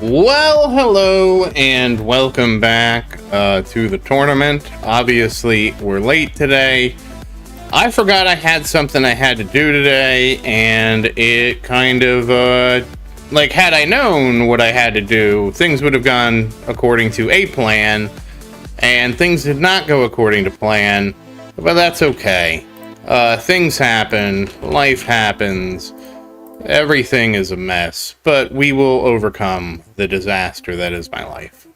Well, hello and welcome back to the tournament. Obviously, we're late today. I forgot I had something I had to do today, and it kind of, had I known what I had to do, things would have gone according to a plan, and things did not go according to plan, but that's okay. Things happen, life happens. Everything is a mess, but we will overcome the disaster that is my life.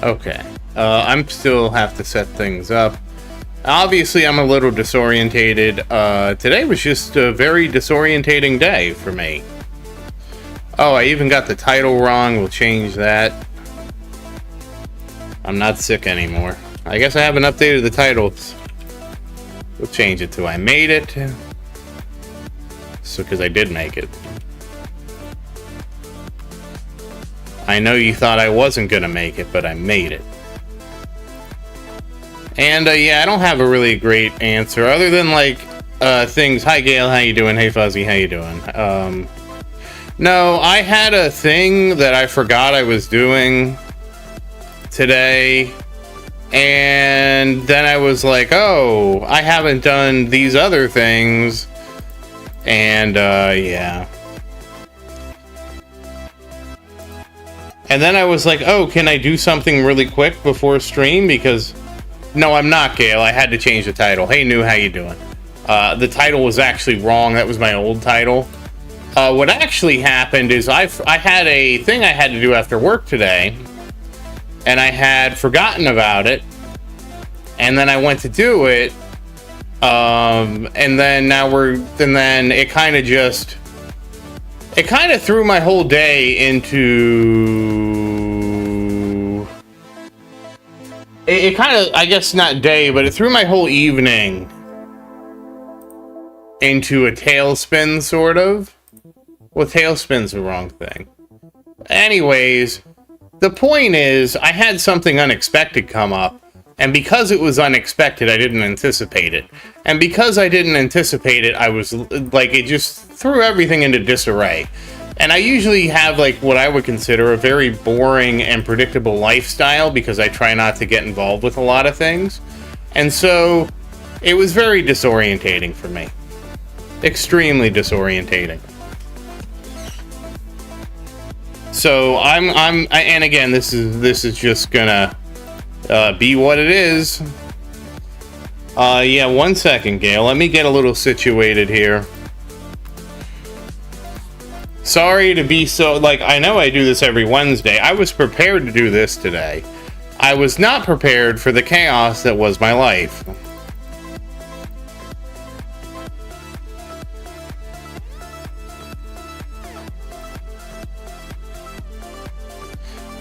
Okay, I'm still have to set things up. Obviously, I'm a little disorientated. Today was just a very disorientating day for me. Oh, I even got the title wrong. We'll change that. I'm not sick anymore. I guess I haven't updated the titles. We'll change it to I made it. So, because I did make it. I know you thought I wasn't going to make it, but I made it. And, yeah, I don't have a really great answer, other than, things. Hi, Gail, how you doing? Hey, Fuzzy, how you doing? No, I had a thing that I forgot I was doing today, and then I was like, oh, I haven't done these other things, and, yeah. And then I was like, oh, can I do something really quick before stream? Because, no, I'm not, Gail. I had to change the title. Hey, New, how you doing? The title was actually wrong. That was my old title. What actually happened is I had a thing I had to do after work today, and I had forgotten about it, and then I went to do it, and then it kind of threw my whole day into, it kind of, I guess not day, but it threw my whole evening into a tailspin, sort of. Well, tailspin's the wrong thing. Anyways, the point is, I had something unexpected come up, and because it was unexpected, I didn't anticipate it. And because I didn't anticipate it, I was, it just threw everything into disarray. And I usually have, what I would consider a very boring and predictable lifestyle, because I try not to get involved with a lot of things. And so, it was very disorientating for me. Extremely disorientating. So and again, this is just gonna be what it is. Yeah, 1 second, Gail. Let me get a little situated here. Sorry to be so, I know I do this every Wednesday. I was prepared to do this today. I was not prepared for the chaos that was my life.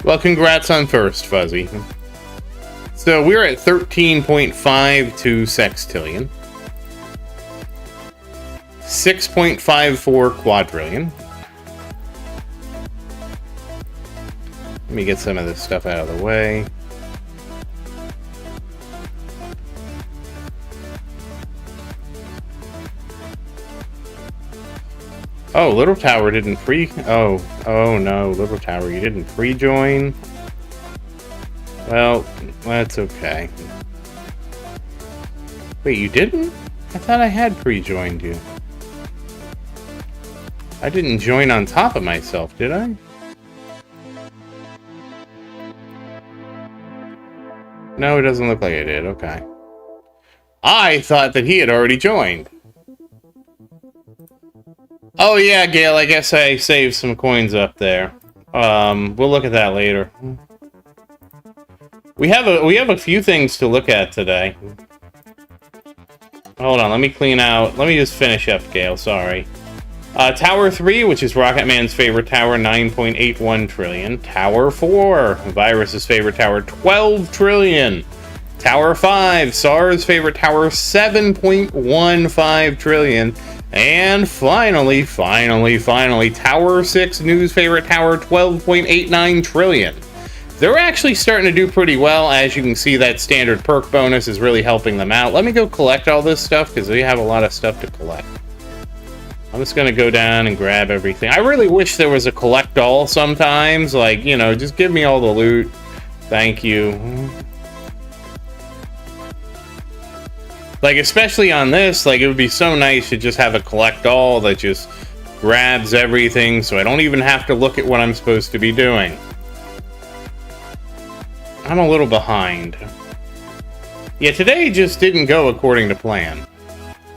Well, congrats on first, Fuzzy. So we're at 13.52 sextillion, 6.54 quadrillion. Let me get some of this stuff out of the way. Oh, Little Tower didn't oh no, Little Tower, you didn't pre-join? Well, that's okay. Wait, you didn't? I thought I had pre-joined you. I didn't join on top of myself, did I? No, it doesn't look like I did, okay. I thought that he had already joined. Oh yeah, Gail, I guess I saved some coins up there. We'll look at that later. We have a few things to look at today. Hold on, let me clean out. Let me just finish up, Gail, sorry. Tower 3, which is Rocket Man's favorite tower, 9.81 trillion. Tower 4, Virus's favorite tower, 12 trillion. Tower 5, SAR's favorite tower, 7.15 trillion. And finally, Tower 6, News favorite tower, 12.89 trillion. They're actually starting to do pretty well. As you can see, that standard perk bonus is really helping them out. Let me go collect all this stuff, because we have a lot of stuff to collect. I'm just going to go down and grab everything. I really wish there was a collect all sometimes. Like, you know, just give me all the loot. Thank you. Like, especially on this, like, it would be so nice to just have a collect all that just grabs everything, so I don't even have to look at what I'm supposed to be doing. I'm a little behind. Yeah, today just didn't go according to plan.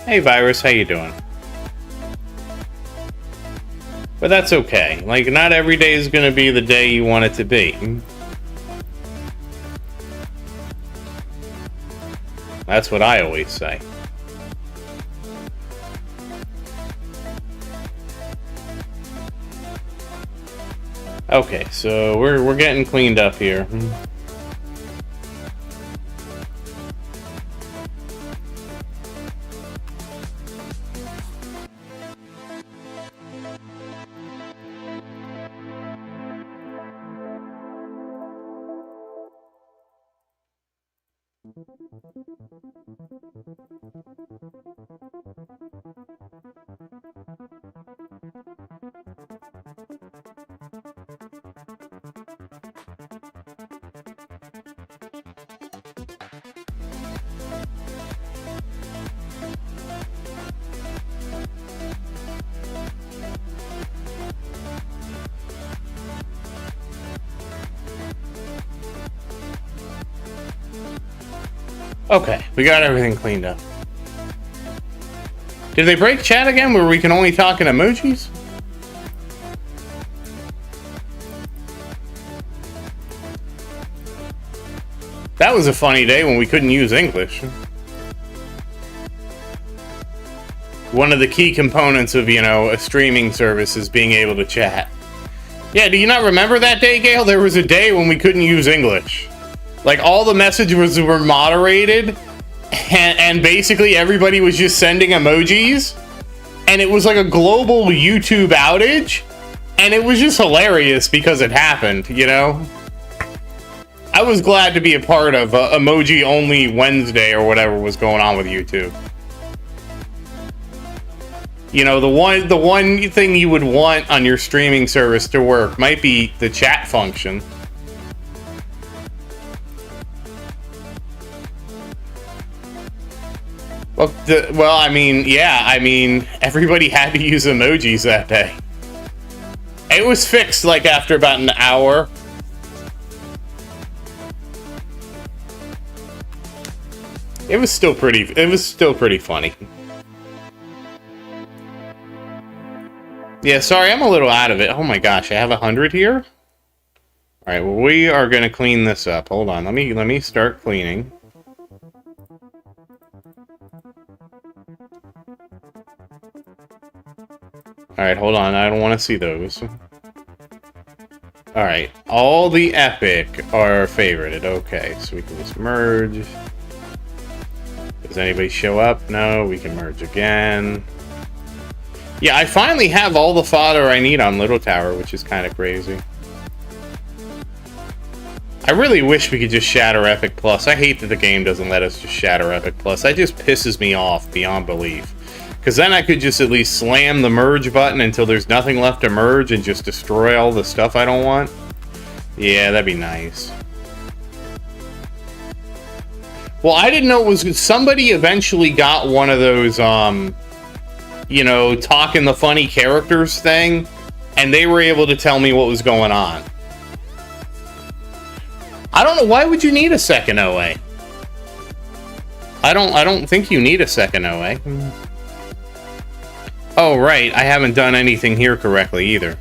Hey, Virus, how you doing? But that's okay. Like, not every day is going to be the day you want it to be. That's what I always say. Okay, so we're getting cleaned up here. Okay, we got everything cleaned up. Did they break chat again where we can only talk in emojis? That was a funny day when we couldn't use English. One of the key components of, you know, a streaming service is being able to chat. Yeah, do you not remember that day, Gale? There was a day when we couldn't use English. Like, all the messages were moderated, and basically everybody was just sending emojis, and it was like a global YouTube outage, and it was just hilarious because it happened, you know? I was glad to be a part of Emoji Only Wednesday or whatever was going on with YouTube. You know, the one thing you would want on your streaming service to work might be the chat function. Well, I mean, yeah, I mean, everybody had to use emojis that day. It was fixed, like, after about an hour. It was still pretty funny. Yeah, sorry, I'm a little out of it. Oh my gosh, I have 100 here? Alright, well, we are gonna clean this up. Hold on, let me start cleaning. Alright, hold on, I don't want to see those. Alright, all the epic are favorited. Okay, so we can just merge. Does anybody show up? No, we can merge again. Yeah, I finally have all the fodder I need on Little Tower, which is kind of crazy. I really wish we could just shatter Epic Plus. I hate that the game doesn't let us just shatter Epic Plus. That just pisses me off beyond belief. Because then I could just at least slam the merge button until there's nothing left to merge and just destroy all the stuff I don't want. Yeah, that'd be nice. Well, I didn't know it was... Somebody eventually got one of those, you know, talking the funny characters thing, and they were able to tell me what was going on. I don't know, why would you need a second OA? I don't think you need a second OA. Oh, right, I haven't done anything here correctly either.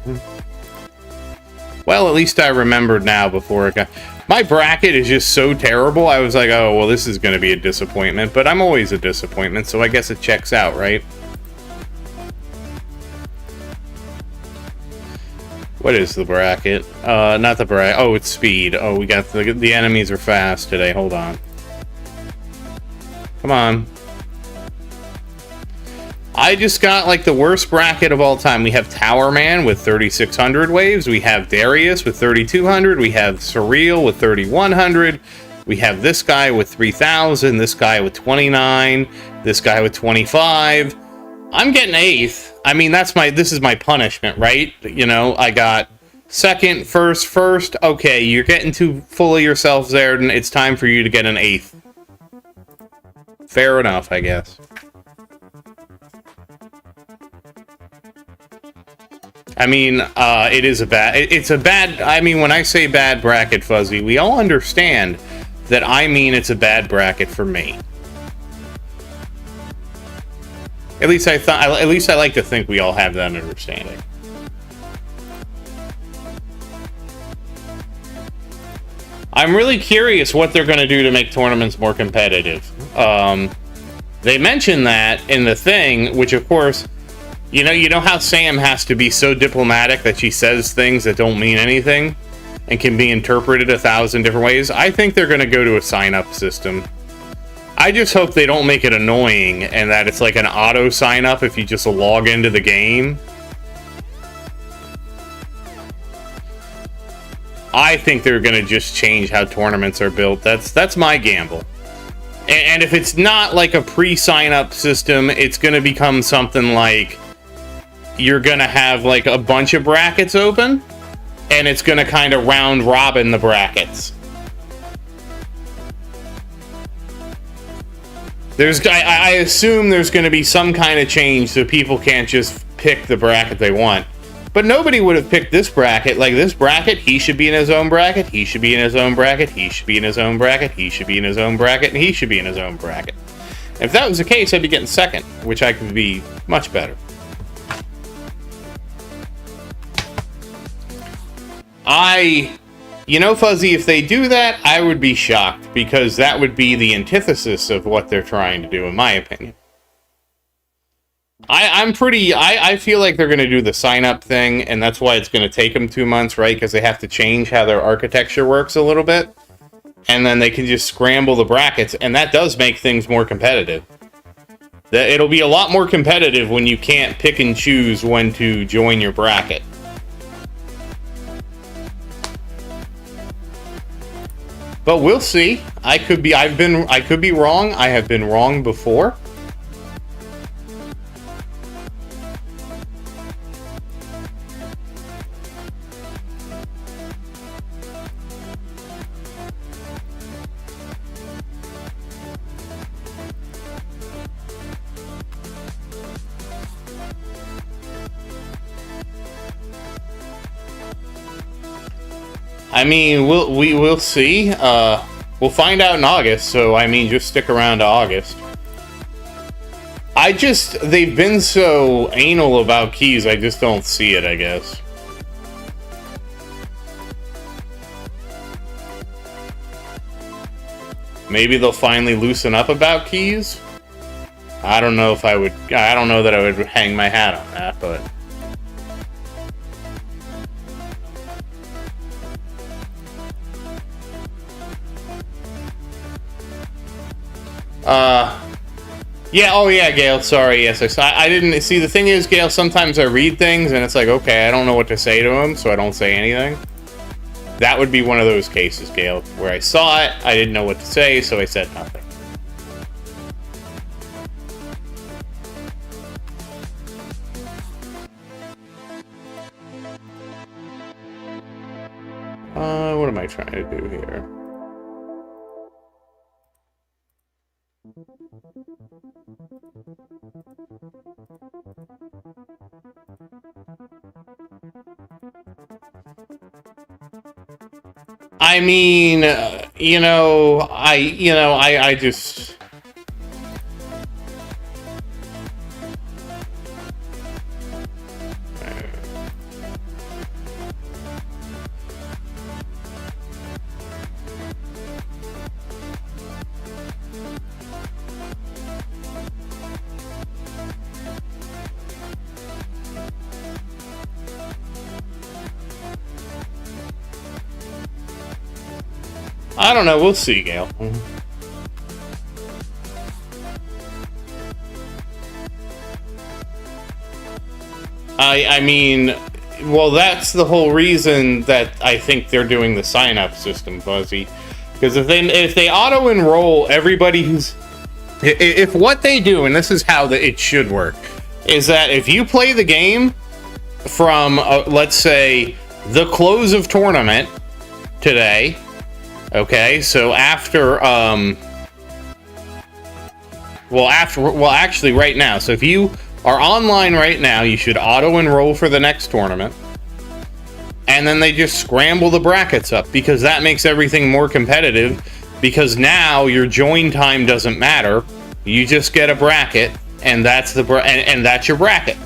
Well, at least I remembered now before it got... My bracket is just so terrible, I was like, oh, well, this is going to be a disappointment, but I'm always a disappointment, so I guess it checks out, right? What is the bracket? Not the bracket. Oh, it's speed. Oh, we got the enemies are fast today. Hold on. Come on. I just got like the worst bracket of all time. We have Tower Man with 3,600 waves. We have Darius with 3,200. We have Surreal with 3,100. We have this guy with 3,000. This guy with 29. This guy with 25. I'm getting 8th. I mean, this is my punishment, right? You know, I got second, first. Okay, you're getting too full of yourself, Zaerdin. It's time for you to get an 8th. Fair enough, I guess. I mean, it's a bad, I mean, when I say bad bracket, Fuzzy, we all understand that I mean it's a bad bracket for me. At least I like to think we all have that understanding. I'm really curious what they're going to do to make tournaments more competitive. They mentioned that in the thing, which of course, you know how Sam has to be so diplomatic that she says things that don't mean anything and can be interpreted 1,000 different ways? I think they're going to go to a sign-up system. I just hope they don't make it annoying and that it's like an auto sign-up if you just log into the game. I think they're going to just change how tournaments are built. That's my gamble. And if it's not like a pre-sign-up system, it's going to become something like you're going to have like a bunch of brackets open, and it's going to kind of round robin the brackets. I assume there's going to be some kind of change so people can't just pick the bracket they want. But nobody would have picked this bracket. Like, this bracket, he should be in his own bracket, he should be in his own bracket, he should be in his own bracket, he should be in his own bracket, and he should be in his own bracket. If that was the case, I'd be getting second, which I could be much better. You know, Fuzzy, if they do that, I would be shocked, because that would be the antithesis of what they're trying to do, in my opinion. I feel like they're going to do the sign-up thing, and that's why it's going to take them 2 months, right? Because they have to change how their architecture works a little bit, and then they can just scramble the brackets, and that does make things more competitive. It'll be a lot more competitive when you can't pick and choose when to join your bracket. But we'll see. I could be wrong. I have been wrong before. I mean, we'll see. We'll find out in August, so I mean, just stick around to August. They've been so anal about keys, I just don't see it, I guess. Maybe they'll finally loosen up about keys? I don't know that I would hang my hat on that, but... Yeah, oh yeah, Gail, sorry, yes, I didn't, see, the thing is, Gail, sometimes I read things, and it's like, okay, I don't know what to say to them, so I don't say anything. That would be one of those cases, Gail, where I saw it, I didn't know what to say, so I said nothing. What am I trying to do here? I mean, I just... I don't know, we'll see, Gail. I mean, well, that's the whole reason that I think they're doing the sign-up system, Fuzzy. Because if they auto-enroll everybody who's... If what they do, and this is how it should work, is that if you play the game from, let's say, the close of tournament today, okay, so after, actually right now, so if you are online right now, you should auto-enroll for the next tournament, and then they just scramble the brackets up, because that makes everything more competitive, because now your join time doesn't matter, you just get a bracket, and that's and that's your bracket.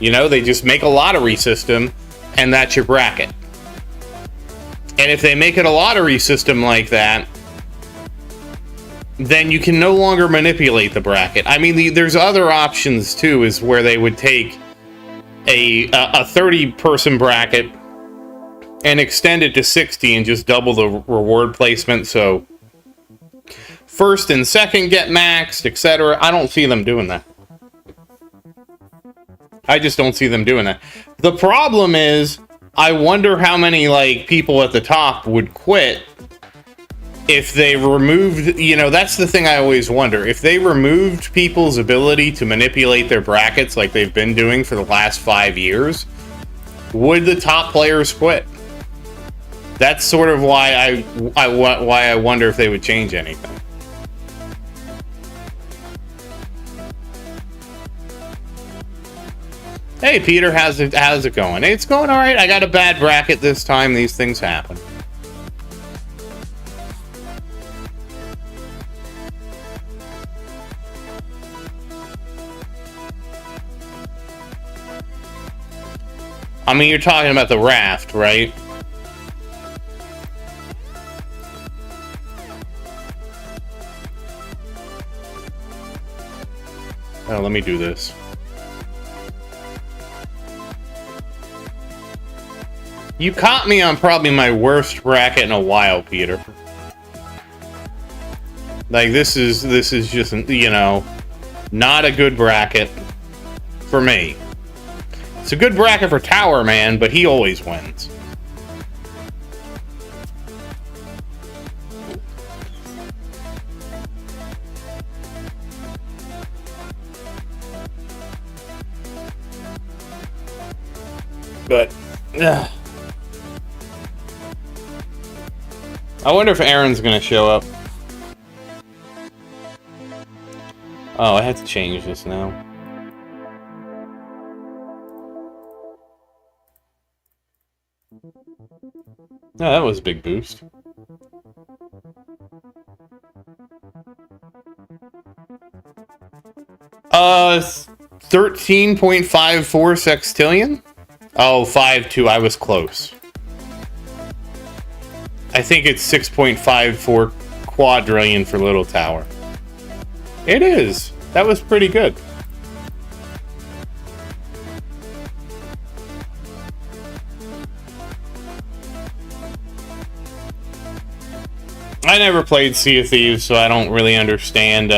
You know, they just make a lottery system, and that's your bracket. And if they make it a lottery system like that, then you can no longer manipulate the bracket. I mean, there's other options too, is where they would take a 30-person bracket and extend it to 60 and just double the reward placement, so first and second get maxed, etc. I don't see them doing that. I just don't see them doing that. The problem is, I wonder how many, like, people at the top would quit if they removed, you know, that's the thing I always wonder. If they removed people's ability to manipulate their brackets like they've been doing for the last 5 years, would the top players quit? That's sort of why I wonder if they would change anything. Hey Peter, how's it going? It's going all right. I got a bad bracket this time. These things happen. I mean, you're talking about the raft, right? Oh, let me do this. You caught me on probably my worst bracket in a while, Peter. Like, this is just, you know, not a good bracket for me. It's a good bracket for Tower Man, but he always wins. But, I wonder if Aaron's gonna show up. Oh, I have to change this now. Oh, that was a big boost. Uh, 13.54 sextillion? Oh, 5.2, I was close. I think it's 6.54 quadrillion for Little Tower. It is. That was pretty good. I never played Sea of Thieves, so I don't really understand,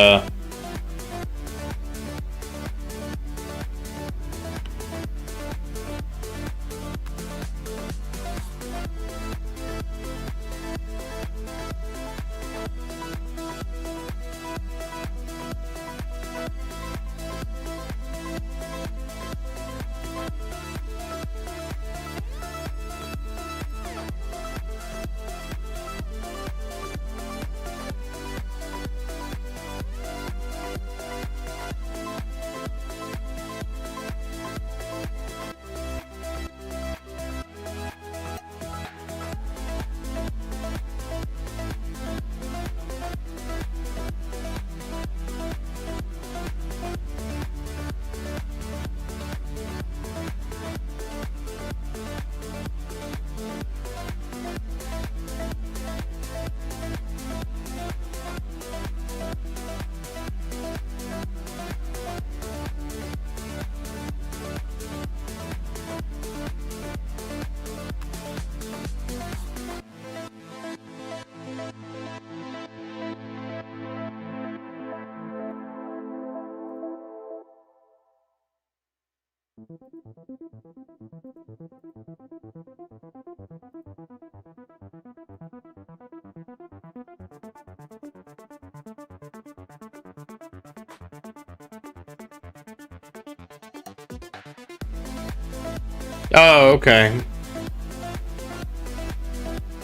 Oh, okay.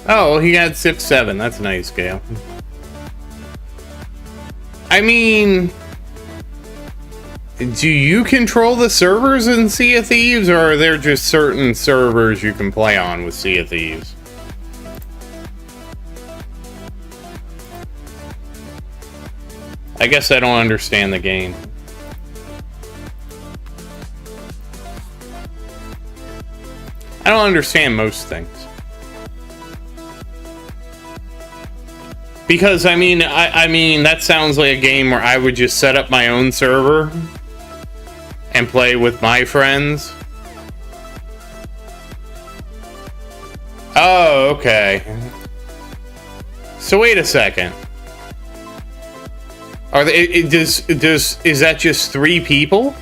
Oh, well, he had 6-7. That's a nice scale. I mean, do you control the servers in Sea of Thieves, or are there just certain servers you can play on with Sea of Thieves? I guess I don't understand the game. I don't understand most things. Because, I mean, that sounds like a game where I would just set up my own server and play with my friends. Oh, okay. So wait a second. Are they, is that just 3 people?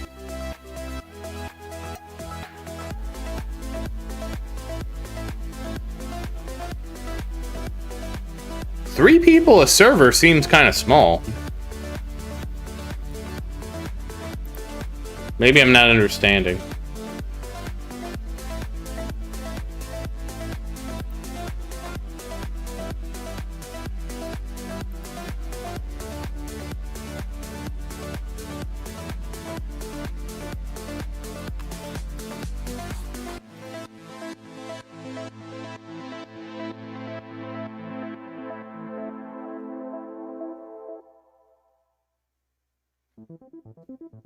Three people a server seems kind of small. Maybe I'm not understanding.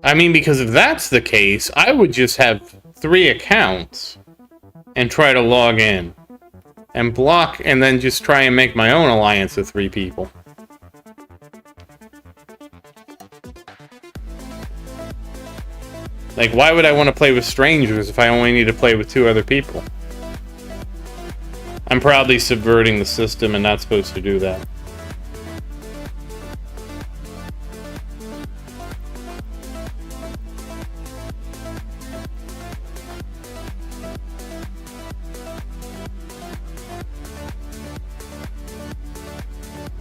I mean, because if that's the case, I would just have 3 accounts and try to log in and block, and then just try and make my own alliance of 3 people. Like, why would I want to play with strangers if I only need to play with 2 other people? I'm probably subverting the system and not supposed to do that.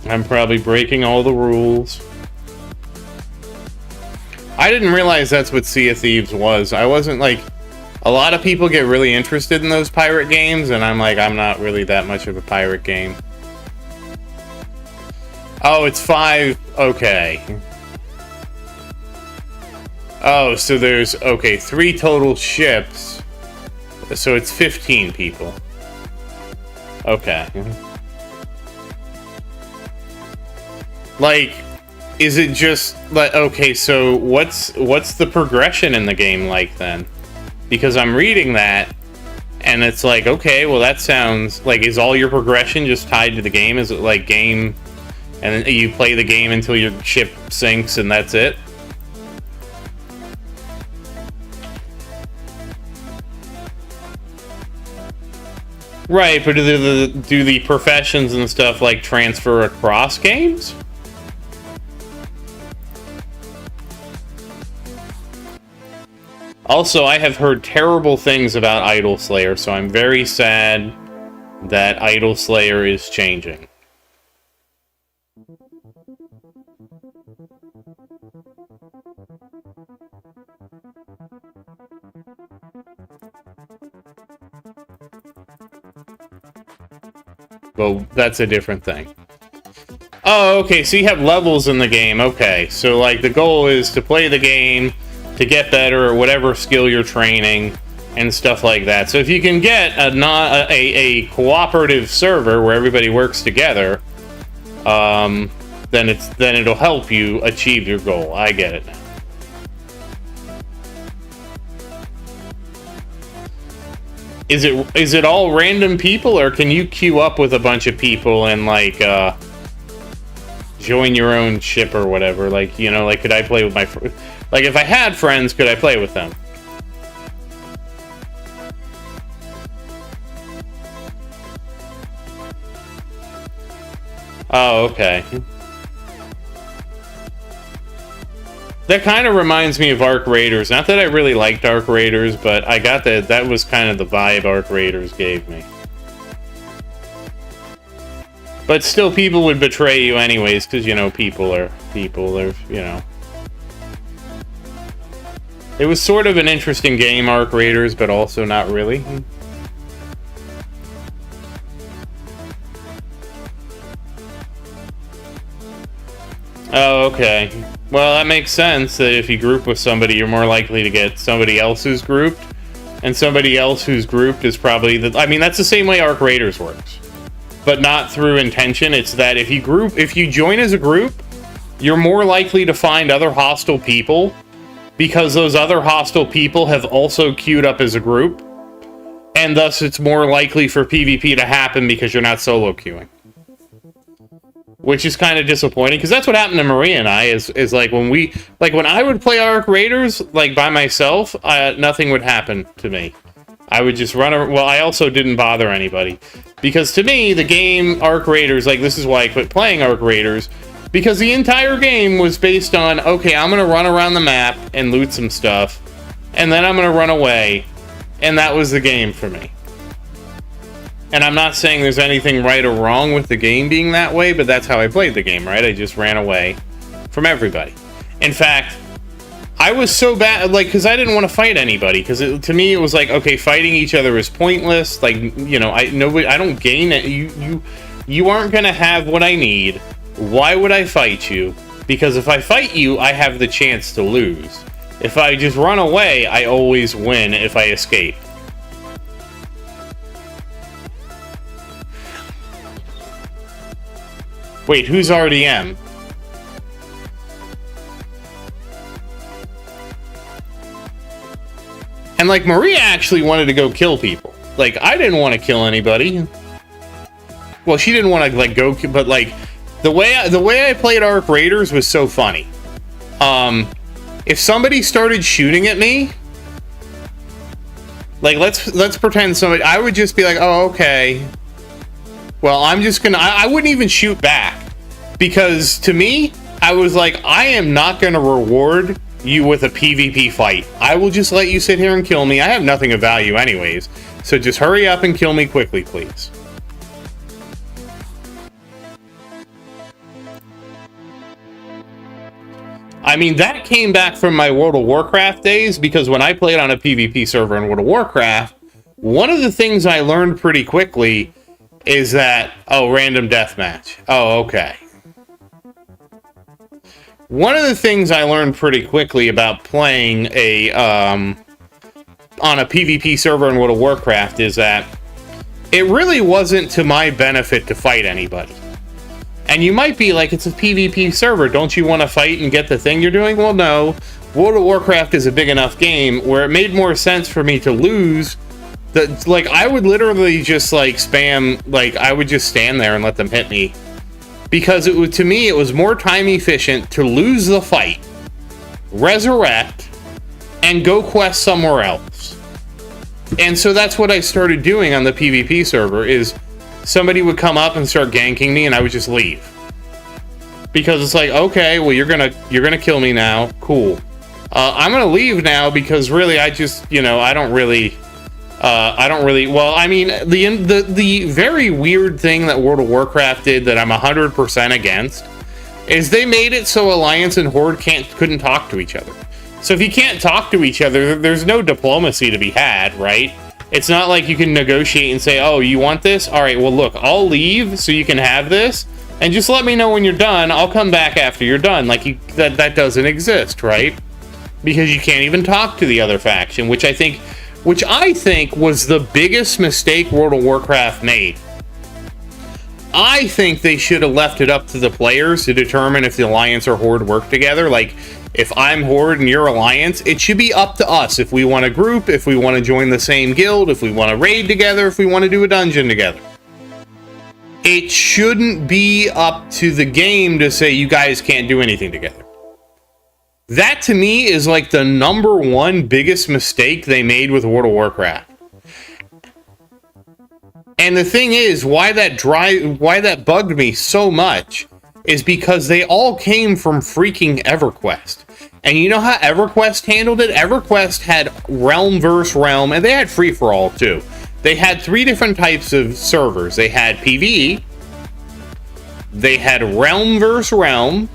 I'm probably breaking all the rules. I didn't realize that's what Sea of Thieves was. I wasn't like... A lot of people get really interested in those pirate games, and I'm like, I'm not really that much of a pirate game. Oh, it's 5... Okay. Oh, so there's... Okay, 3 total ships. So it's 15 people. Okay. Like, is it just like, okay, so what's the progression in the game like then? Because I'm reading that and it's like, okay, well that sounds like, is all your progression just tied to the game? Is it like game and then you play the game until your ship sinks and that's it? Right, but do the professions and stuff like transfer across games? Also, I have heard terrible things about Idol Slayer, so I'm very sad that Idol Slayer is changing. Well, that's a different thing. Oh, okay, so you have levels in the game. Okay, so like the goal is to play the game, to get better at whatever skill you're training, and stuff like that. So if you can get a cooperative server where everybody works together, then it'll help you achieve your goal. I get it now. Is it all random people, or can you queue up with a bunch of people and like join your own ship or whatever? Like, you know, like could I play with my like if I had friends, could I play with them? Oh, okay. That kind of reminds me of Arc Raiders. Not that I really liked Arc Raiders, but I got that was kind of the vibe Arc Raiders gave me. But still, people would betray you anyways, because, you know, people are, you know. It was sort of an interesting game, Arc Raiders, but also not really. Oh, okay. Well, that makes sense, that if you group with somebody, you're more likely to get somebody else who's grouped. And somebody else who's grouped is probably the... I mean, that's the same way Arc Raiders works. But not through intention. It's that if you join as a group, you're more likely to find other hostile people, because those other hostile people have also queued up as a group, and thus it's more likely for PvP to happen because you're not solo queuing. Which is kind of disappointing, because that's what happened to Maria and I, is like when I would play Arc Raiders, like by myself, nothing would happen to me. I would just run well, I also didn't bother anybody. Because to me, the game Arc Raiders, like, this is why I quit playing Arc Raiders, because the entire game was based on, okay, I'm going to run around the map and loot some stuff, and then I'm going to run away, and that was the game for me. And I'm not saying there's anything right or wrong with the game being that way, but that's how I played the game, right? I just ran away from everybody. In fact, I was so bad, like, because I didn't want to fight anybody, because to me it was like, okay, fighting each other is pointless, like, you know, I don't gain it, you aren't going to have what I need, why would I fight you? Because if I fight you, I have the chance to lose. If I just run away, I always win if I escape. Wait, who's RDM? And, like, Maria actually wanted to go kill people. Like, I didn't want to kill anybody. Well, she didn't want to, like, go... But, like, the way I played Arc Raiders was so funny. If somebody started shooting at me... Like, let's pretend somebody... I would just be like, oh, okay. Well, I'm just gonna... I wouldn't even shoot back. Because, to me, I was like, I am not gonna reward you with a PvP fight. I will just let you sit here and kill me. I have nothing of value anyways. So just hurry up and kill me quickly, please. I mean, that came back from my World of Warcraft days, because when I played on a PvP server in World of Warcraft, one of the things I learned pretty quickly is that, oh, random deathmatch. Oh, okay. One of the things I learned pretty quickly about playing on a PvP server in World of Warcraft is that it really wasn't to my benefit to fight anybody. And you might be like, it's a PvP server, don't you want to fight and get the thing you're doing? Well, no. World of Warcraft is a big enough game where it made more sense for me to lose. Like, I would literally just, like, spam, like, I would just stand there and let them hit me. Because to me, it was more time efficient to lose the fight, resurrect, and go quest somewhere else. And so that's what I started doing on the PvP server, is somebody would come up and start ganking me, and I would just leave. Because it's like, okay, well, you're gonna kill me now. Cool. I'm gonna leave now because really, I just, you know, I don't really, well, I mean, the very weird thing that World of Warcraft did that I'm 100% against is they made it so Alliance and Horde couldn't talk to each other. So if you can't talk to each other, there's no diplomacy to be had, right? It's not like you can negotiate and say, oh, you want this? All right, well, look, I'll leave so you can have this, and just let me know when you're done. I'll come back after you're done. Like, that doesn't exist, right? Because you can't even talk to the other faction, which I think was the biggest mistake World of Warcraft made. I think they should have left it up to the players to determine if the Alliance or Horde work together. Like, if I'm Horde and you're Alliance, it should be up to us if we want to group, if we want to join the same guild, if we want to raid together, if we want to do a dungeon together. It shouldn't be up to the game to say you guys can't do anything together. That, to me, is like the #1 biggest mistake they made with World of Warcraft. And the thing is, why that bugged me so much is because they all came from freaking EverQuest. And you know how EverQuest handled it? EverQuest had realm versus realm, and they had free-for-all too. They had 3 different types of servers. They had PvE, they had realm versus realm,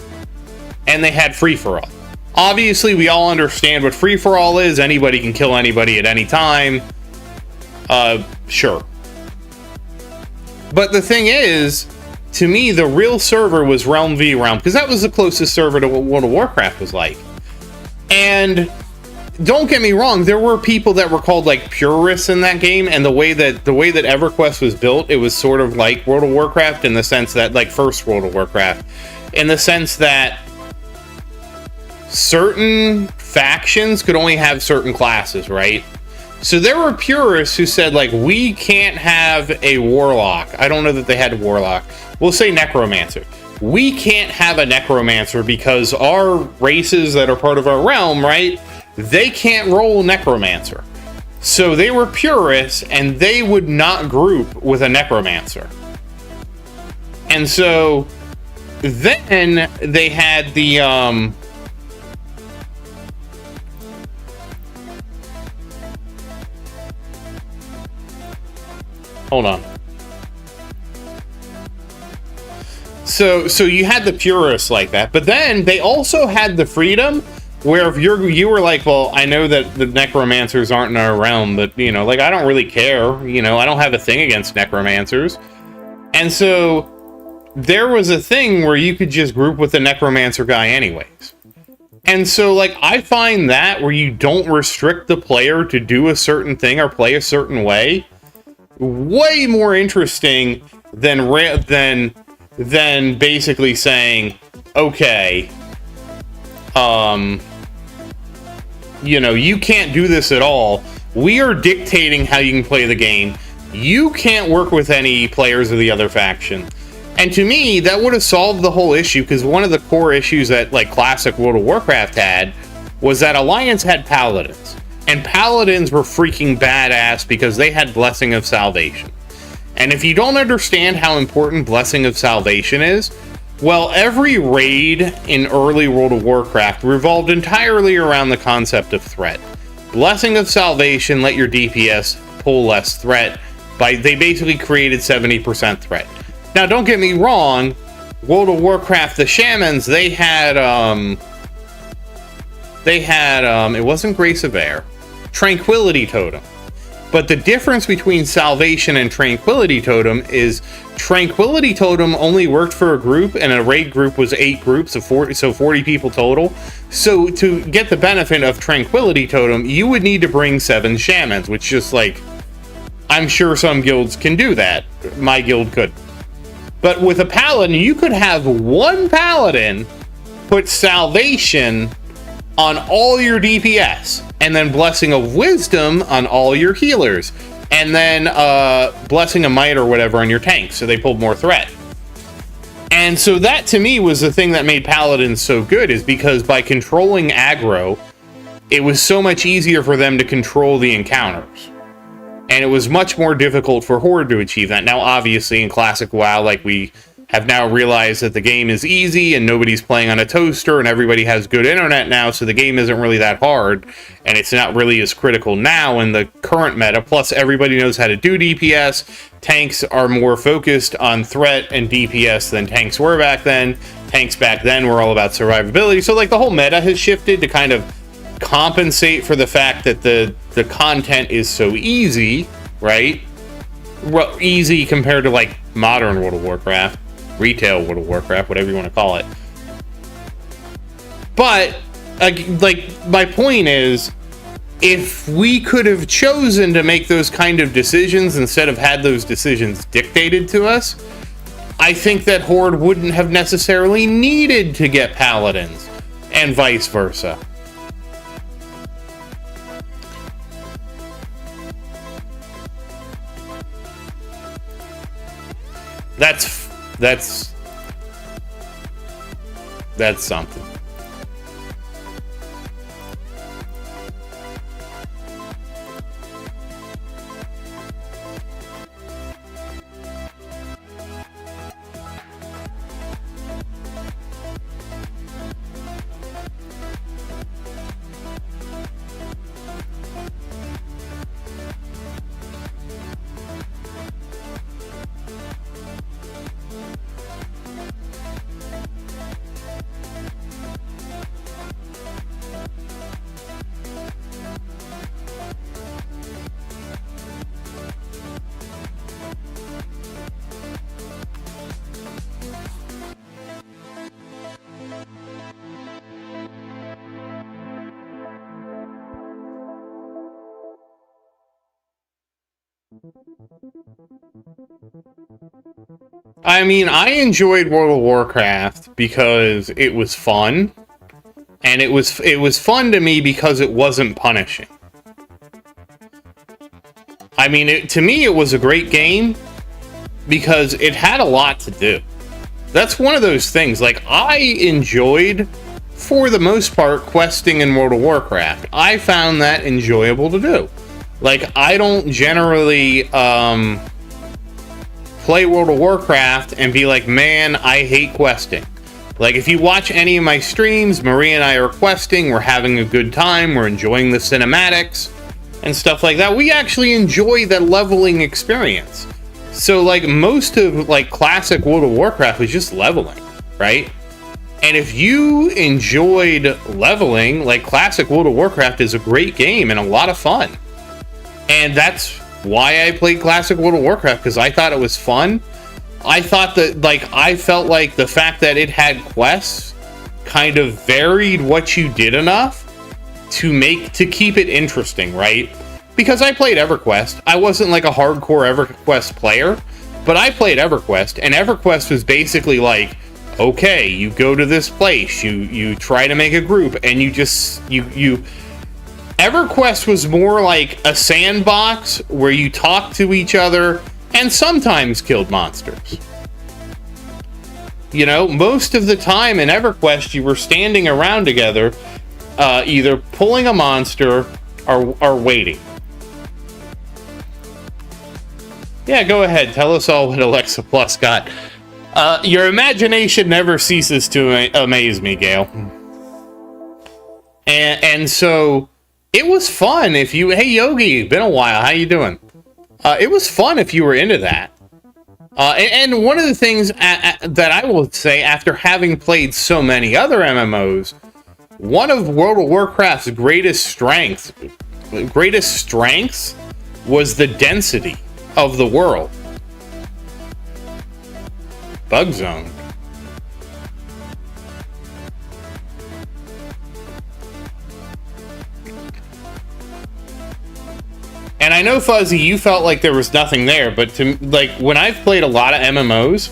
and they had free-for-all. Obviously, we all understand what free-for-all is. Anybody can kill anybody at any time. Sure. But the thing is, to me, the real server was Realm v Realm, because that was the closest server to what World of Warcraft was like. And don't get me wrong, there were people that were called like purists in that game, and the way that EverQuest was built, it was sort of like World of Warcraft in the sense that, like, first World of Warcraft, in the sense that certain factions could only have certain classes, right? So there were purists who said, like, we can't have a warlock. I don't know that they had a warlock. We'll say necromancer. We can't have a necromancer because our races that are part of our realm, right, they can't roll necromancer. So they were purists, and they would not group with a necromancer. And so then they had the hold on. So you had the purists like that, but then they also had the freedom where if you were like, well, I know that the necromancers aren't in our realm, but, you know, like, I don't really care, you know, I don't have a thing against necromancers. And so there was a thing where you could just group with the necromancer guy anyways. And so, like, I find that where you don't restrict the player to do a certain thing or play a certain way way more interesting than basically saying, okay, you know, you can't do this at all. We are dictating how you can play the game. You can't work with any players of the other faction. And to me, that would have solved the whole issue, because one of the core issues that, like, classic World of Warcraft had was that Alliance had paladins. And paladins were freaking badass because they had Blessing of Salvation. And if you don't understand how important Blessing of Salvation is, well, every raid in early World of Warcraft revolved entirely around the concept of threat. Blessing of Salvation let your DPS pull less threat. They basically created 70% threat. Now, don't get me wrong, World of Warcraft, the shamans, they had it wasn't Grace of Air, Tranquility Totem. But the difference between Salvation and Tranquility Totem is Tranquility Totem only worked for a group, and a raid group was 8 groups of 40, so 40 people total. So to get the benefit of Tranquility Totem, you would need to bring 7 shamans, which just, like, I'm sure some guilds can do that. My guild could. But with a paladin, you could have one paladin put Salvation on all your DPS, and then Blessing of Wisdom on all your healers, and then Blessing of Might or whatever on your tanks, so they pulled more threat. And so that, to me, was the thing that made Paladins so good, is because by controlling aggro, it was so much easier for them to control the encounters. And it was much more difficult for Horde to achieve that. Now, obviously, in Classic WoW, like, we have now realized that the game is easy and nobody's playing on a toaster and everybody has good internet now, so the game isn't really that hard, and it's not really as critical now in the current meta. Plus, everybody knows how to do DPS. Tanks are more focused on threat and DPS than tanks were back then. Tanks back then were all about survivability. So, like, the whole meta has shifted to kind of compensate for the fact that the content is so easy, right? Well, easy compared to, like, modern World of Warcraft, retail World of Warcraft, whatever you want to call it. But, like, my point is, if we could have chosen to make those kind of decisions instead of had those decisions dictated to us, I think that Horde wouldn't have necessarily needed to get Paladins, and vice versa. That's something. I mean, I enjoyed World of Warcraft because it was fun, and it was fun to me because it wasn't punishing. I mean, to me, it was a great game because it had a lot to do. That's one of those things. Like, I enjoyed, for the most part, questing in World of Warcraft. I found that enjoyable to do. Like, I don't generally play World of Warcraft and be like, man, I hate questing. Like, if you watch any of my streams, Marie and I are questing, we're having a good time, we're enjoying the cinematics and stuff like that. We actually enjoy the leveling experience. So, like, most of, like, classic World of Warcraft was just leveling, right? And if you enjoyed leveling, like, classic World of Warcraft is a great game and a lot of fun. And that's why I played classic World of Warcraft, because I thought it was fun. I thought that, like, I felt like the fact that it had quests kind of varied what you did enough to keep it interesting, right? Because I played EverQuest. I wasn't like a hardcore EverQuest player, but I played EverQuest, and EverQuest was basically like, okay, you go to this place, you try to make a group, and you EverQuest was more like a sandbox where you talked to each other and sometimes killed monsters. You know, most of the time in EverQuest, you were standing around together, either pulling a monster or waiting. Yeah, go ahead. Tell us all what Alexa Plus got. Your imagination never ceases to amaze me, Gail. And so it was fun if you... Hey, Yogi, been a while. How you doing? It was fun if you were into that. And one of the things that I will say, after having played so many other MMOs, one of World of Warcraft's greatest strengths was the density of the world. Bug zone. And I know, Fuzzy, you felt like there was nothing there, but when I've played a lot of MMOs,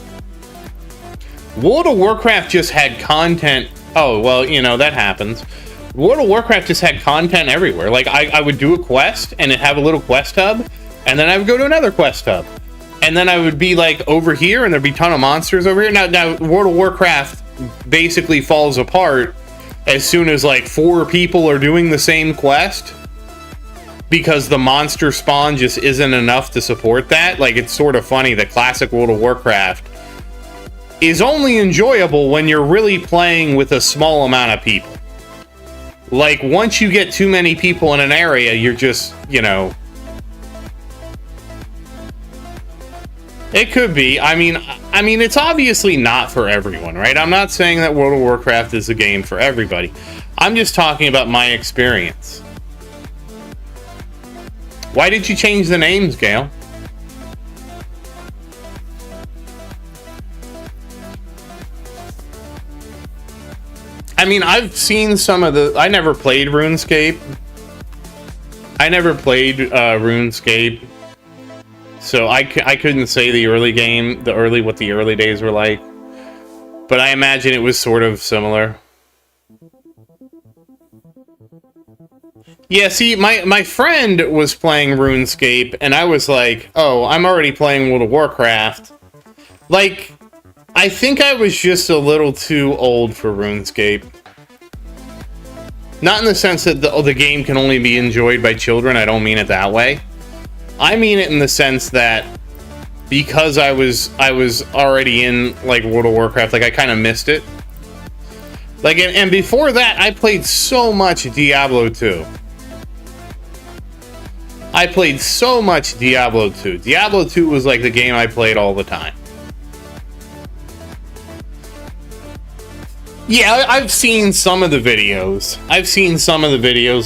World of Warcraft just had content. Oh, well, you know, that happens. World of Warcraft just had content everywhere. Like, I would do a quest, and it'd have a little quest hub, and then I would go to another quest hub. And then I would be, like, over here, and there'd be a ton of monsters over here. Now, World of Warcraft basically falls apart as soon as, like, 4 people are doing the same quest, because the monster spawn just isn't enough to support that. Like, it's sort of funny that classic World of Warcraft is only enjoyable when you're really playing with a small amount of people. Like, once you get too many people in an area, you're just, you know... It could be. I mean, it's obviously not for everyone, right? I'm not saying that World of Warcraft is a game for everybody. I'm just talking about my experience. Why did you change the names, Gail? I mean, I've seen some of the... I never played RuneScape. RuneScape. So I couldn't say the early game, what the early days were like. But I imagine it was sort of similar. Yeah, see, my friend was playing RuneScape, and I was like, oh, I'm already playing World of Warcraft. Like, I think I was just a little too old for RuneScape. Not in the sense that the game can only be enjoyed by children, I don't mean it that way. I mean it in the sense that because I was already in, like, World of Warcraft, like, I kind of missed it. Like, and before that, I played so much Diablo 2. I played so much Diablo 2. Diablo 2 was like the game I played all the time. Yeah, I've seen some of the videos.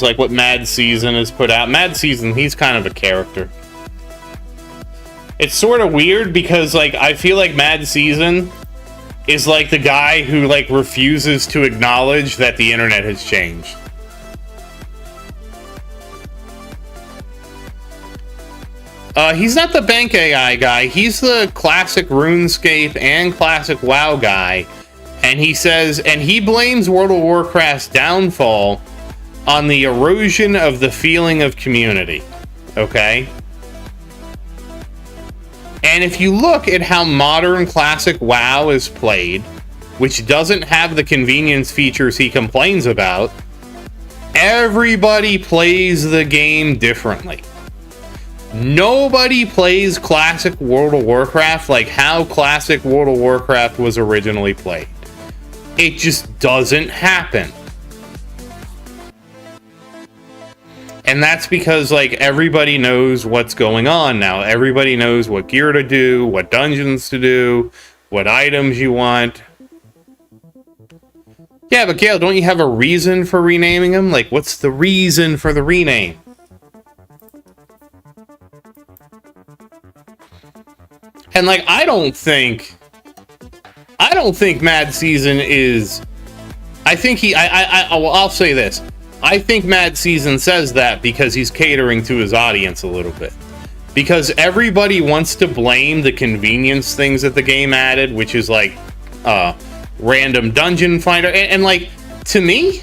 Like what Mad Season has put out. Mad Season, he's kind of a character. It's sort of weird because, like, I feel like Mad Season is like the guy who, like, refuses to acknowledge that the internet has changed. He's not the bank AI guy. He's the classic RuneScape and classic WoW guy. And he says, and he blames World of Warcraft's downfall on the erosion of the feeling of community. Okay? And if you look at how modern classic WoW is played, which doesn't have the convenience features he complains about, everybody plays the game differently. Nobody plays classic World of Warcraft like how classic World of Warcraft was originally played. It just doesn't happen. And that's because, like, everybody knows what's going on now. Everybody knows what gear to do, what dungeons to do, what items you want. Yeah, but Gale, don't you have a reason for renaming them? Like, what's the reason for the rename? And, like, I don't think Mad Season is... I'll say this. I think Mad Season says that because he's catering to his audience a little bit. Because everybody wants to blame the convenience things that the game added, which is like random dungeon finder. And like, to me,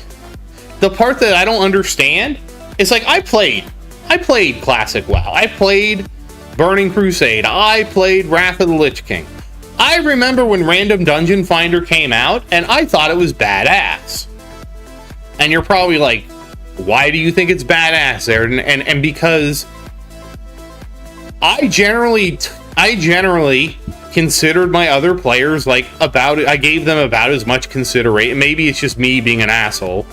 the part that I don't understand is like, I played Classic WoW. I played Burning Crusade. I played Wrath of the Lich King. I remember when Random Dungeon Finder came out, and I thought it was badass. And you're probably like, why do you think it's badass, Zaerdin? And because I generally considered my other players like I gave them about as much consideration. Maybe it's just me being an asshole,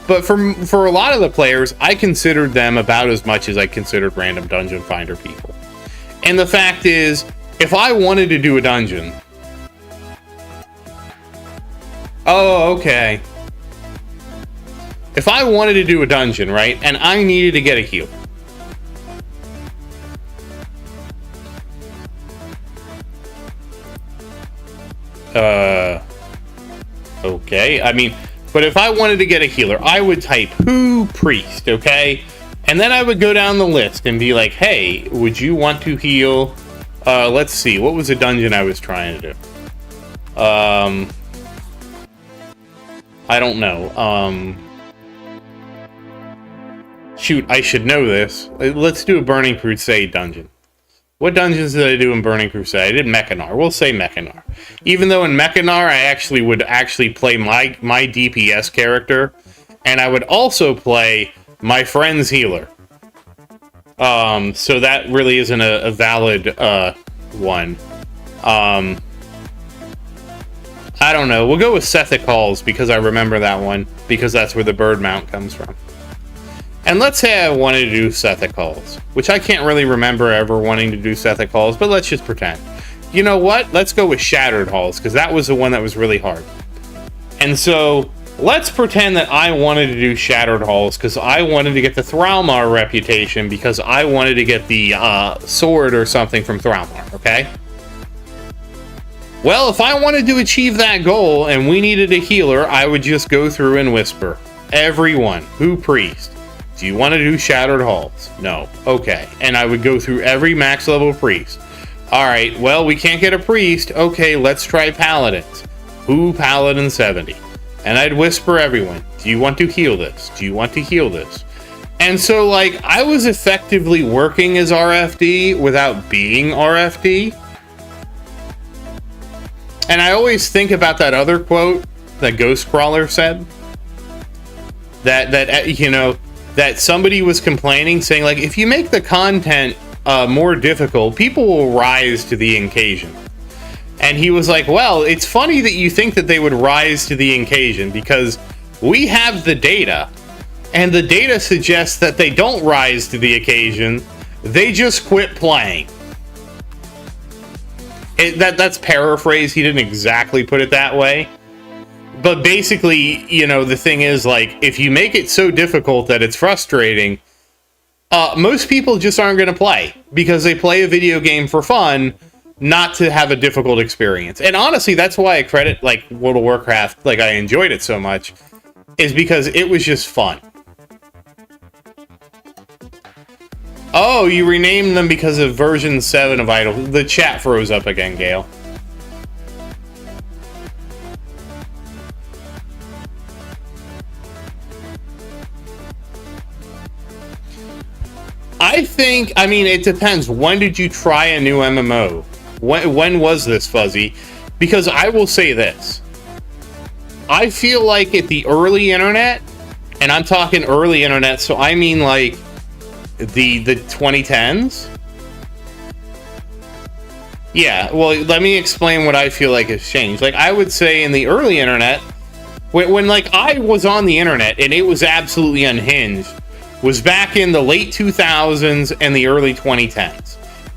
but for a lot of the players, I considered them about as much as I considered Random Dungeon Finder people. And the fact is, if I wanted to do a dungeon, okay. If I wanted to do a dungeon, right, and I needed to get a heal. Okay, I mean, but if I wanted to get a healer, I would type who priest, okay? And then I would go down the list and be like, hey, would you want to heal? Let's see, what was the dungeon I was trying to do? I don't know. Shoot, I should know this. Let's do a Burning Crusade dungeon. What dungeons did I do in Burning Crusade? I did Mechanar. We'll say Mechanar. Even though in Mechanar, I would play my DPS character, and I would also play my friend's healer. So that really isn't a valid one. I don't know. We'll go with Sethic Halls because I remember that one, because that's where the bird mount comes from. And let's say I wanted to do Sethic Halls, which I can't really remember ever wanting to do Sethic Halls, but let's just pretend. You know what? Let's go with Shattered Halls, because that was the one that was really hard. And so, let's pretend that I wanted to do Shattered Halls, because I wanted to get the Thralmar reputation, because I wanted to get the sword or something from Thralmar, okay? Well, if I wanted to achieve that goal, and we needed a healer, I would just go through and whisper. Everyone, who priest? Do you want to do Shattered Halls? No. Okay. And I would go through every max level priest. Alright, well, we can't get a priest. Okay, let's try paladins. Who paladin 70? And I'd whisper everyone, do you want to heal this? Do you want to heal this? And so, like, I was effectively working as RFD without being RFD. And I always think about that other quote that Ghostcrawler said. That you know, that somebody was complaining, saying, like, if you make the content more difficult, people will rise to the occasion. And he was like, well, it's funny that you think that they would rise to the occasion, because we have the data, and the data suggests that they don't rise to the occasion, they just quit playing. That's paraphrase, he didn't exactly put it that way. But basically, you know, the thing is, like, if you make it so difficult that it's frustrating, most people just aren't going to play, because they play a video game for fun, not to have a difficult experience. And honestly, that's why I credit, like, World of Warcraft, like, I enjoyed it so much, is because it was just fun. Oh, you renamed them because of version 7 of Idle. The chat froze up again, Gale. I mean, it depends. When did you try a new MMO? When was this, Fuzzy? Because I will say this. I feel like at the early internet, and I'm talking early internet, so I mean like the 2010s. Yeah, well, let me explain what I feel like has changed. Like, I would say in the early internet, when like I was on the internet and it was absolutely unhinged, was back in the late 2000s and the early 2010s.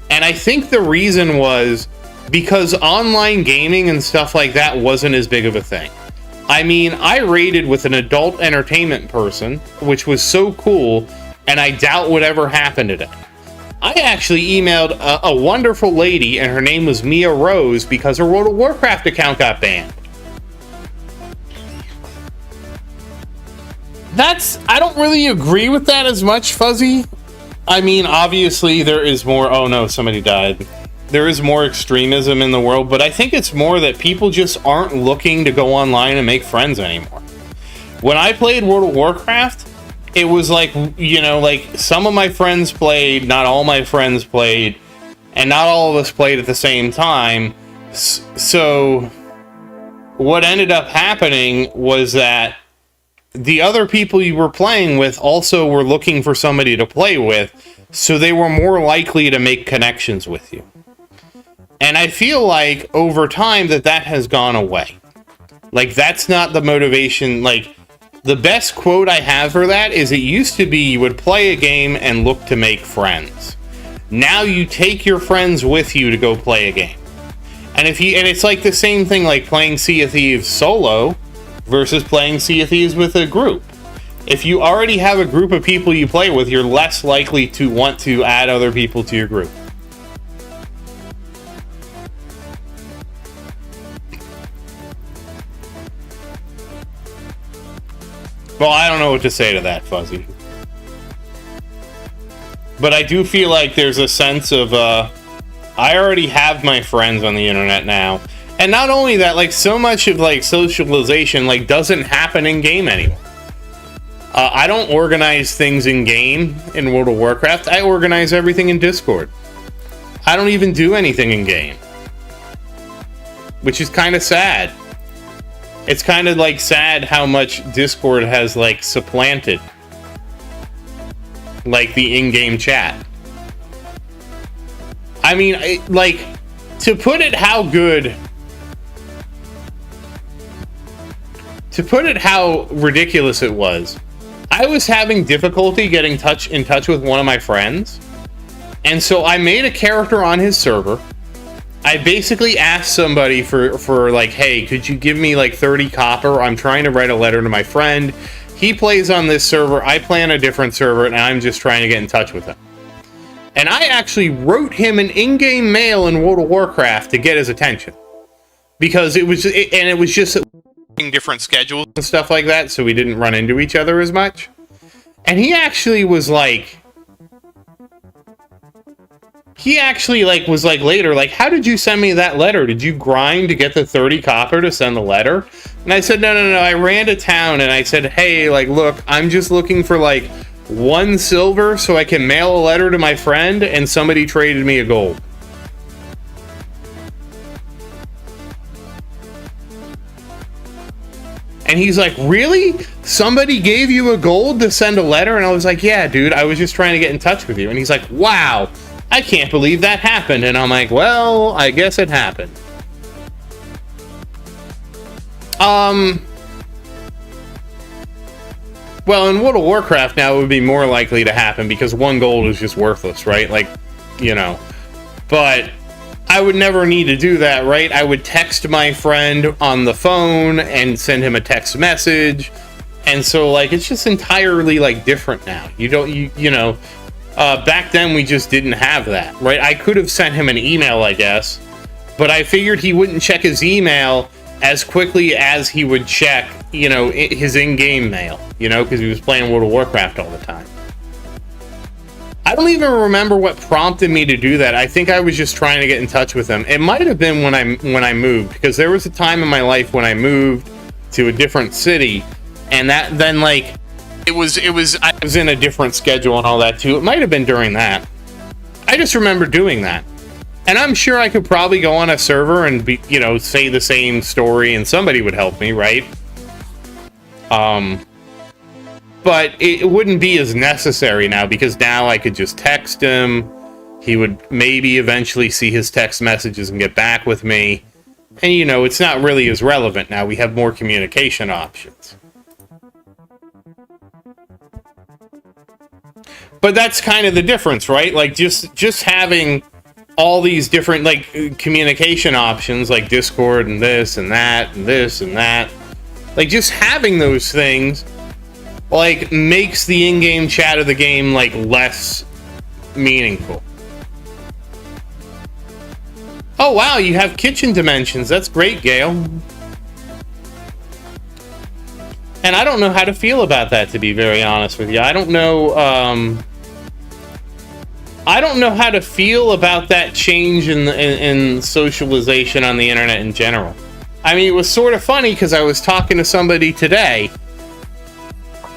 And I think the reason was because online gaming and stuff like that wasn't as big of a thing. I mean, I raided with an adult entertainment person, which was so cool, and I doubt would ever happen today. I actually emailed a wonderful lady, and her name was Mia Rose, because her World of Warcraft account got banned. I don't really agree with that as much, Fuzzy. I mean, obviously there is more, oh no, somebody died. There is more extremism in the world, but I think it's more that people just aren't looking to go online and make friends anymore. When I played World of Warcraft, it was like, you know, like some of my friends played, not all my friends played, and not all of us played at the same time. So what ended up happening was that the other people you were playing with also were looking for somebody to play with, so they were more likely to make connections with you. And I feel like over time that has gone away. Like, that's not the motivation. Like, the best quote I have for that is, it used to be you would play a game and look to make friends. Now you take your friends with you to go play a game. And it's like the same thing like playing Sea of Thieves solo versus playing Sea of Thieves with a group. If you already have a group of people you play with, you're less likely to want to add other people to your group. Well, I don't know what to say to that, Fuzzy. But I do feel like there's a sense of, I already have my friends on the internet now. And not only that, like, so much of, like, socialization, like, doesn't happen in-game anymore. I don't organize things in-game in World of Warcraft. I organize everything in Discord. I don't even do anything in-game. Which is kind of sad. It's kind of like sad how much Discord has like supplanted like the in-game chat. I mean, like, to put it how ridiculous it was, I was having difficulty getting in touch with one of my friends, and so I made a character on his server. I basically asked somebody for like, hey, could you give me like 30 copper? I'm trying to write a letter to my friend. He plays on this server, I play on a different server, and I'm just trying to get in touch with him. And I actually wrote him an in-game mail in World of Warcraft to get his attention. Because it was just different schedules and stuff like that, so we didn't run into each other as much. And he actually was like, later, like, how did you send me that letter? Did you grind to get the 30 copper to send the letter? And I said, no, I ran to town and I said, hey, like, look, I'm just looking for like 1 silver so I can mail a letter to my friend, and somebody traded me a gold. And he's like, really? Somebody gave you a gold to send a letter? And I was like, yeah, dude, I was just trying to get in touch with you. And he's like, wow, I can't believe that happened. And I'm like, well, I guess it happened. Well, in World of Warcraft now, it would be more likely to happen because 1 gold is just worthless, right? Like, you know. But I would never need to do that, right? I would text my friend on the phone and send him a text message. And so, like, it's just entirely, like, different now. You know, back then we just didn't have that, right? I could have sent him an email, I guess, but I figured he wouldn't check his email as quickly as he would check, you know, his in-game mail, you know, because he was playing World of Warcraft all the time. I don't even remember what prompted me to do that. I think I was just trying to get in touch with them. It might have been when I moved, because there was a time in my life when I moved to a different city, and that then like I was in a different schedule and all that too. It might have been during that. I just remember doing that. And I'm sure I could probably go on a server and be, you know, say the same story and somebody would help me, right? But it wouldn't be as necessary now, because now I could just text him. He would maybe eventually see his text messages and get back with me. And, you know, it's not really as relevant now. We have more communication options. But that's kind of the difference, right? Like, just having all these different, like, communication options, like Discord and this and that and this and that. Like, just having those things, like, makes the in-game chat of the game, like, less meaningful. Oh, wow, you have kitchen dimensions. That's great, Gail. And I don't know how to feel about that, to be very honest with you. I don't know how to feel about that change in socialization on the internet in general. I mean, it was sort of funny because I was talking to somebody today,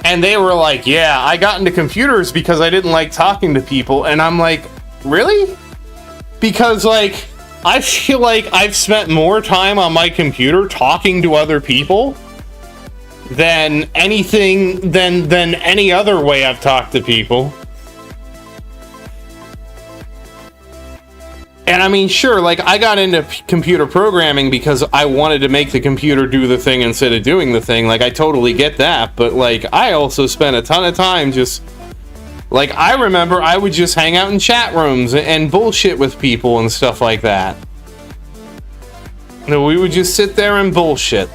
and they were like, yeah, I got into computers because I didn't like talking to people. And I'm like, really? Because, like, I feel like I've spent more time on my computer talking to other people than anything, than any other way I've talked to people. And I mean, sure, like, I got into computer programming because I wanted to make the computer do the thing instead of doing the thing. Like, I totally get that. But, like, I also spent a ton of time just... Like, I remember I would just hang out in chat rooms and bullshit with people and stuff like that. You know, we would just sit there and bullshit.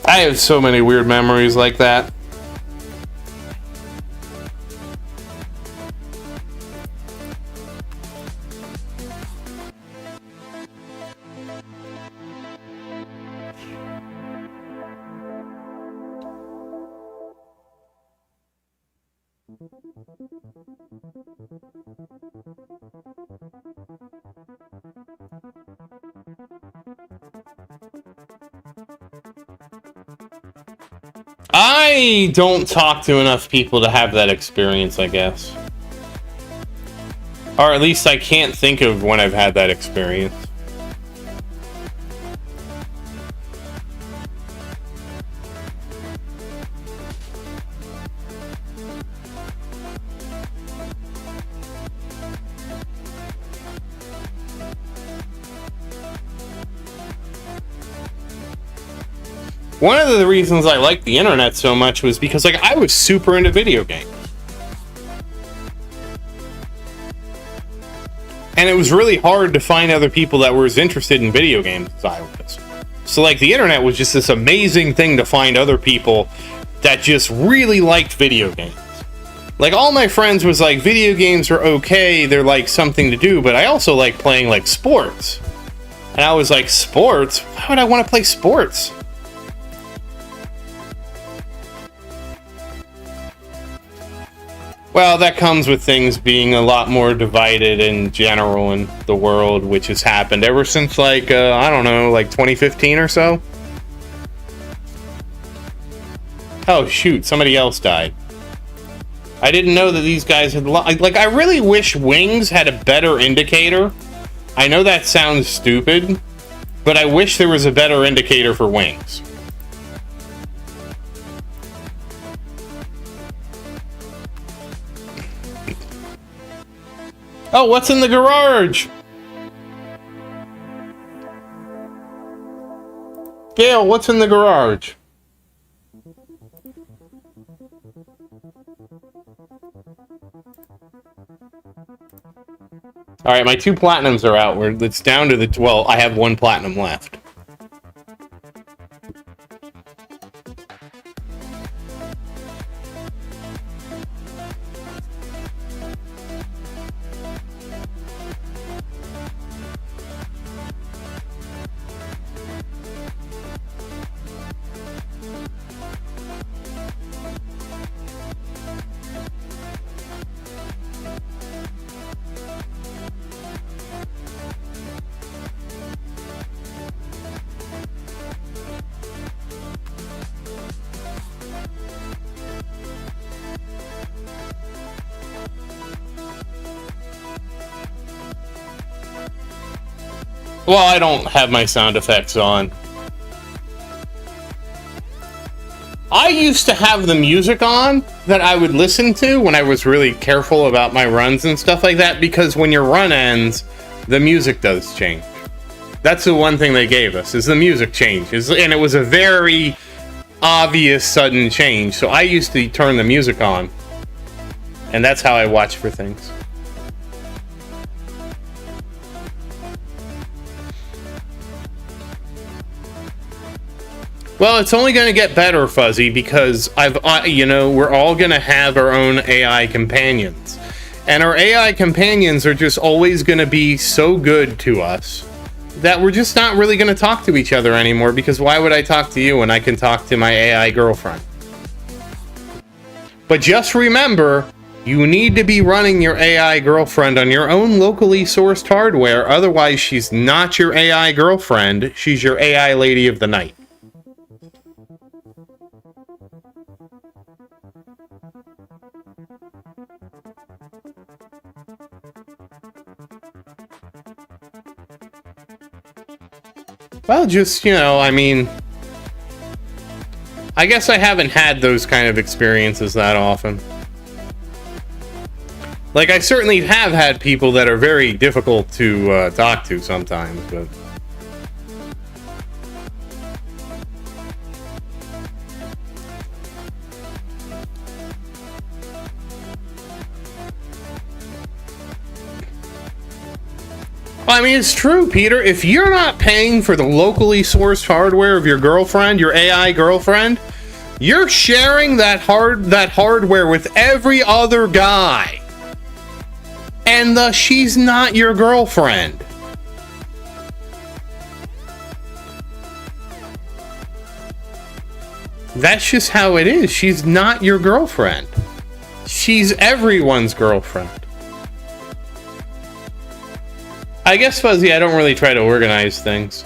I have so many weird memories like that. I don't talk to enough people to have that experience, I guess. Or at least I can't think of when I've had that experience. One of the reasons I liked the internet so much was because, like, I was super into video games. And it was really hard to find other people that were as interested in video games as I was. So, like, the internet was just this amazing thing to find other people that just really liked video games. Like, all my friends was like, video games are okay, they're like something to do, but I also like playing, like, sports. And I was like, sports? Why would I want to play sports? Well, that comes with things being a lot more divided in general in the world, which has happened ever since, like, I don't know, like 2015 or so? Oh, shoot, somebody else died. I didn't know that these guys had... Like, I really wish Wings had a better indicator. I know that sounds stupid, but I wish there was a better indicator for Wings. Oh, what's in the garage? Gail, what's in the garage? Alright, my 2 platinums are out. It's down to the... Well, I have 1 platinum left. Well, I don't have my sound effects on. I used to have the music on that I would listen to when I was really careful about my runs and stuff like that, because when your run ends, the music does change. That's the one thing they gave us, is the music changes. And it was a very obvious sudden change, so I used to turn the music on. And that's how I watch for things. Well, it's only going to get better, Fuzzy, because we're all going to have our own AI companions. And our AI companions are just always going to be so good to us that we're just not really going to talk to each other anymore, because why would I talk to you when I can talk to my AI girlfriend? But just remember, you need to be running your AI girlfriend on your own locally sourced hardware, otherwise she's not your AI girlfriend, she's your AI lady of the night. Well, just, I mean, I guess I haven't had those kind of experiences that often. Like, I certainly have had people that are very difficult to talk to sometimes, but... I mean, it's true, Peter. If you're not paying for the locally sourced hardware of your girlfriend, your AI girlfriend, you're sharing that hardware with every other guy. And thus, she's not your girlfriend. That's just how it is. She's not your girlfriend. She's everyone's girlfriend. I guess, Fuzzy, I don't really try to organize things.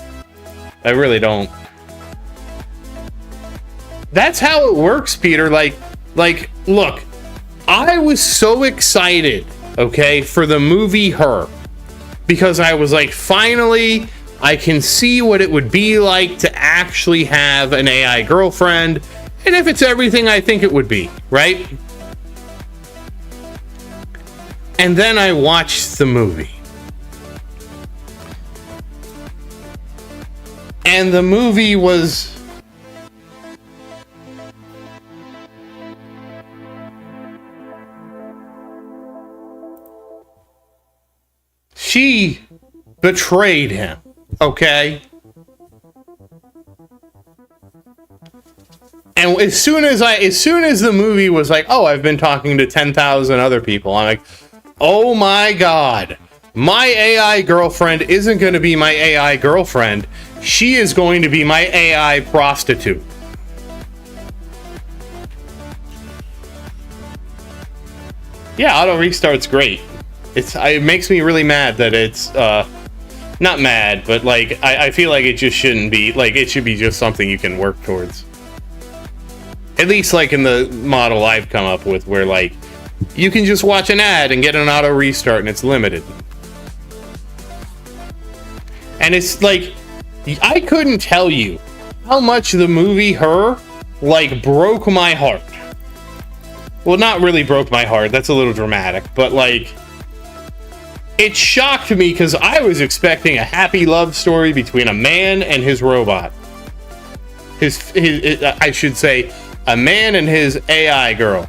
I really don't. That's how it works, Peter. Like, look, I was so excited, okay, for the movie Her. Because I was like, finally, I can see what it would be like to actually have an AI girlfriend. And if it's everything I think it would be, right? And then I watched the movie. And the movie was... She betrayed him, okay? And as soon as the movie was like, oh, I've been talking to 10,000 other people, I'm like, oh my God, my AI girlfriend isn't going to be my AI girlfriend. She is going to be my AI prostitute. Yeah, auto restart's great. It makes me really mad that it's not mad, but like I feel like it just shouldn't be. Like, it should be just something you can work towards. At least like in the model I've come up with, where like you can just watch an ad and get an auto restart, and it's limited. And it's like, I couldn't tell you how much the movie Her, like, broke my heart. Well, not really broke my heart, that's a little dramatic, but like, it shocked me because I was expecting a happy love story between a man and his robot. I should say, a man and his AI girl.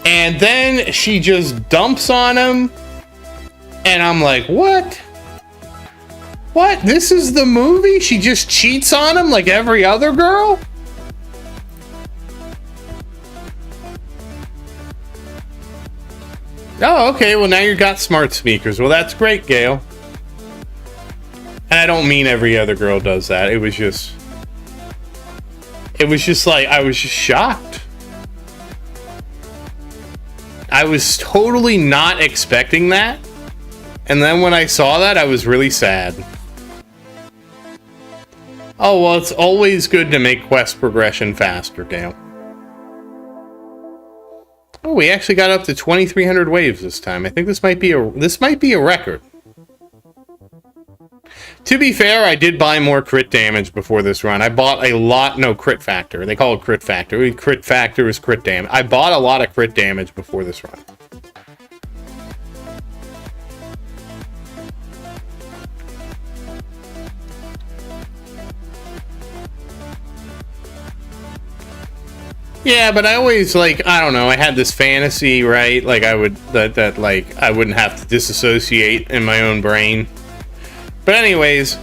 And then she just dumps on him, and I'm like, what? What? This is the movie? She just cheats on him like every other girl? Oh, okay, well now you got smart speakers. Well, that's great, Gail. And I don't mean every other girl does that. It was just like, I was just shocked. I was totally not expecting that. And then when I saw that, I was really sad. Oh, well, it's always good to make quest progression faster, Gail. Oh, we actually got up to 2,300 waves this time. I think this might be a record. To be fair, I did buy more crit damage before this run. I bought a lot... No, crit factor. They call it crit factor. Crit factor is crit damage. I bought a lot of crit damage before this run. Yeah, but I always, like, I don't know, I had this fantasy, right? Like, I would... like, I wouldn't have to disassociate in my own brain. But anyways...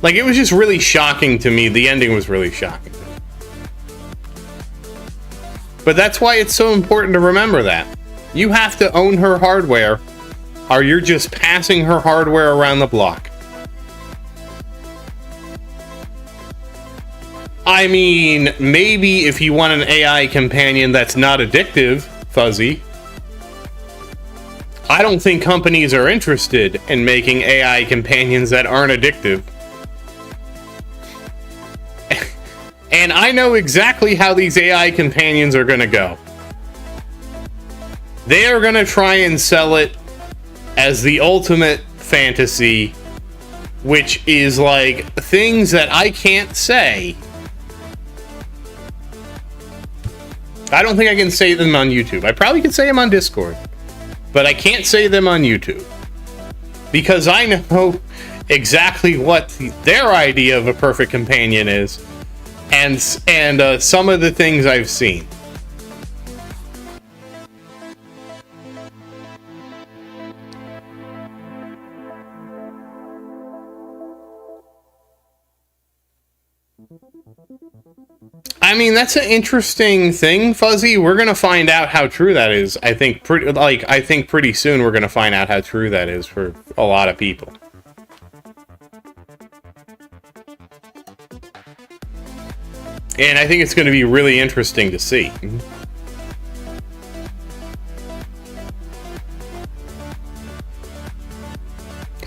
Like, it was just really shocking to me. The ending was really shocking. But that's why it's so important to remember that. You have to own her hardware, or you're just passing her hardware around the block. I mean, maybe if you want an AI companion that's not addictive, Fuzzy. I don't think companies are interested in making AI companions that aren't addictive. And I know exactly how these AI companions are going to go. They are going to try and sell it as the ultimate fantasy, which is like things that I can't say. I don't think I can say them on YouTube. I probably could say them on Discord, but I can't say them on YouTube because I know exactly what their idea of a perfect companion is. And some of the things I've seen. I mean, that's an interesting thing, Fuzzy. We're gonna find out how true that is. I think pretty soon we're gonna find out how true that is for a lot of people. And I think it's going to be really interesting to see.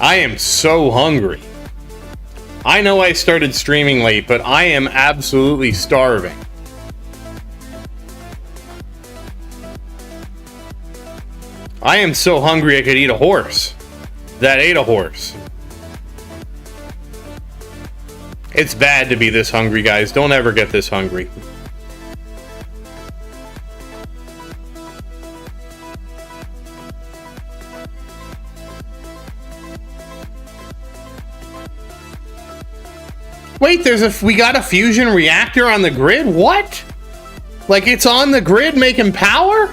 I am so hungry. I know I started streaming late, but I am absolutely starving. I am so hungry I could eat a horse that ate a horse. It's bad to be this hungry, guys. Don't ever get this hungry. Wait, we got a fusion reactor on the grid? What? Like it's on the grid making power?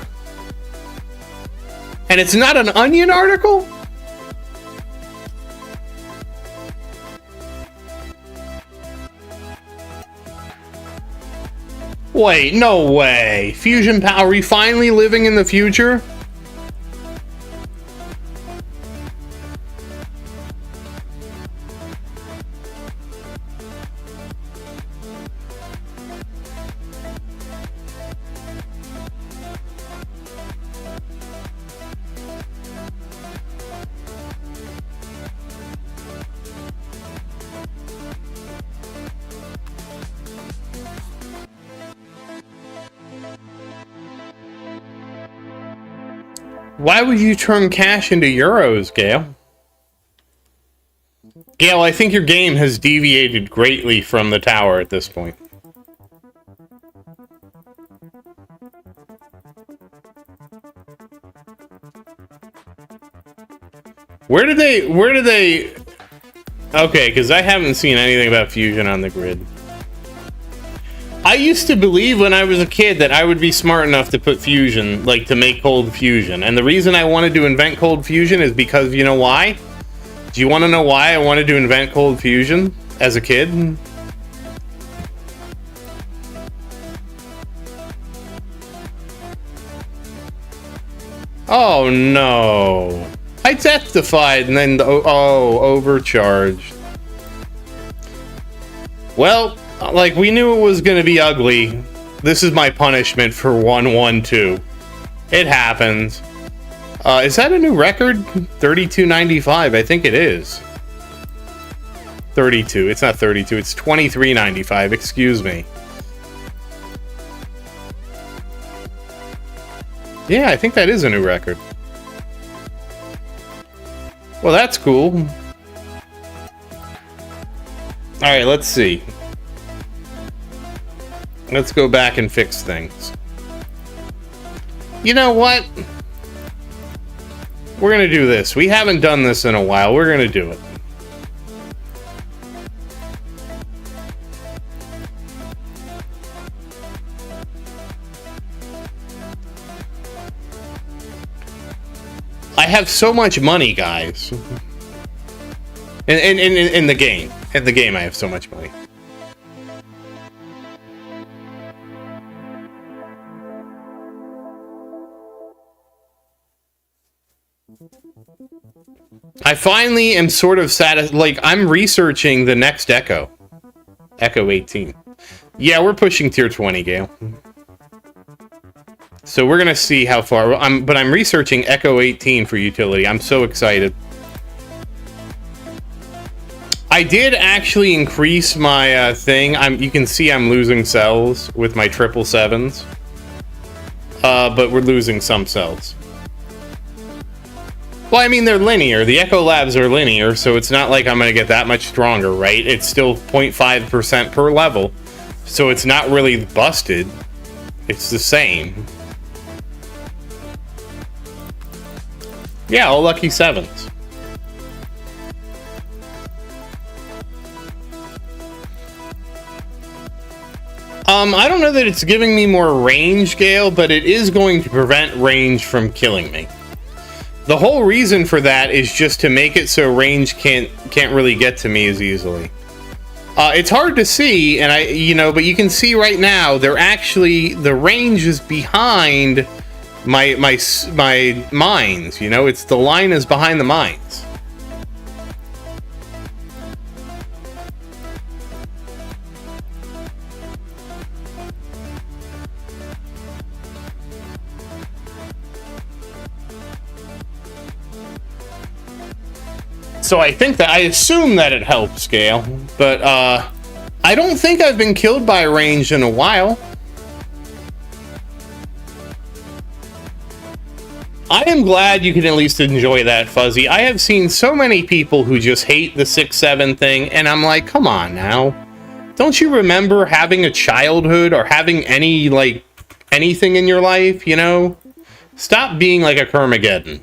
And it's not an Onion article? Wait, no way. Fusion power, are we finally living in the future? Why would you turn cash into euros, Gale? Gale, I think your game has deviated greatly from the tower at this point. Where do they... Okay, because I haven't seen anything about fusion on the grid. I used to believe when I was a kid that I would be smart enough to put fusion, like to make cold fusion. And the reason I wanted to invent cold fusion is because, you know why? Do you want to know why I wanted to invent cold fusion as a kid? Oh no. I death-defied and then, overcharged. Well, like, we knew it was going to be ugly. This is my punishment for 112. It happens. Is that a new record? 32.95. I think it is. 32. It's not 32. It's 23.95. Excuse me. Yeah, I think that is a new record. Well, that's cool. Alright, let's see. Let's go back and fix things. You know what? We're gonna do this. We haven't done this in a while. We're gonna do it. I have so much money, guys. In the game. In the game, I have so much money. I finally am sort of satisfied. Like, I'm researching the next Echo. Echo 18. Yeah, we're pushing tier 20, Gale. So we're gonna see how far. But I'm researching Echo 18 for utility. I'm so excited. I did actually increase my thing. You can see I'm losing cells with my 777s. But we're losing some cells. Well, I mean, they're linear. The Echo Labs are linear, so it's not like I'm going to get that much stronger, right? It's still 0.5% per level, so it's not really busted. It's the same. Yeah, all lucky 7s. I don't know that it's giving me more range, Gale, but it is going to prevent range from killing me. The whole reason for that is just to make it so range can't really get to me as easily. It's hard to see, and but you can see right now they're actually the range is behind my mines. You know, it's the line is behind the mines. So I assume that it helps, Gale, but I don't think I've been killed by range in a while. I am glad you can at least enjoy that, Fuzzy. I have seen so many people who just hate the 6-7 thing, and I'm like, come on now. Don't you remember having a childhood or having anything in your life, you know? Stop being like a Kermageddon.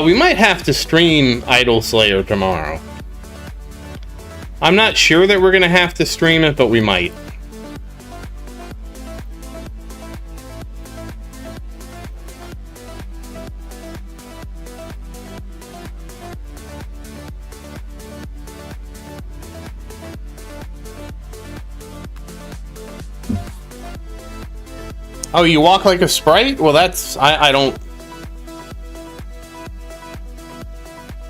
We might have to stream Idol Slayer tomorrow. I'm not sure that we're going to have to stream it, but we might. Oh, you walk like a sprite? Well, that's... I don't...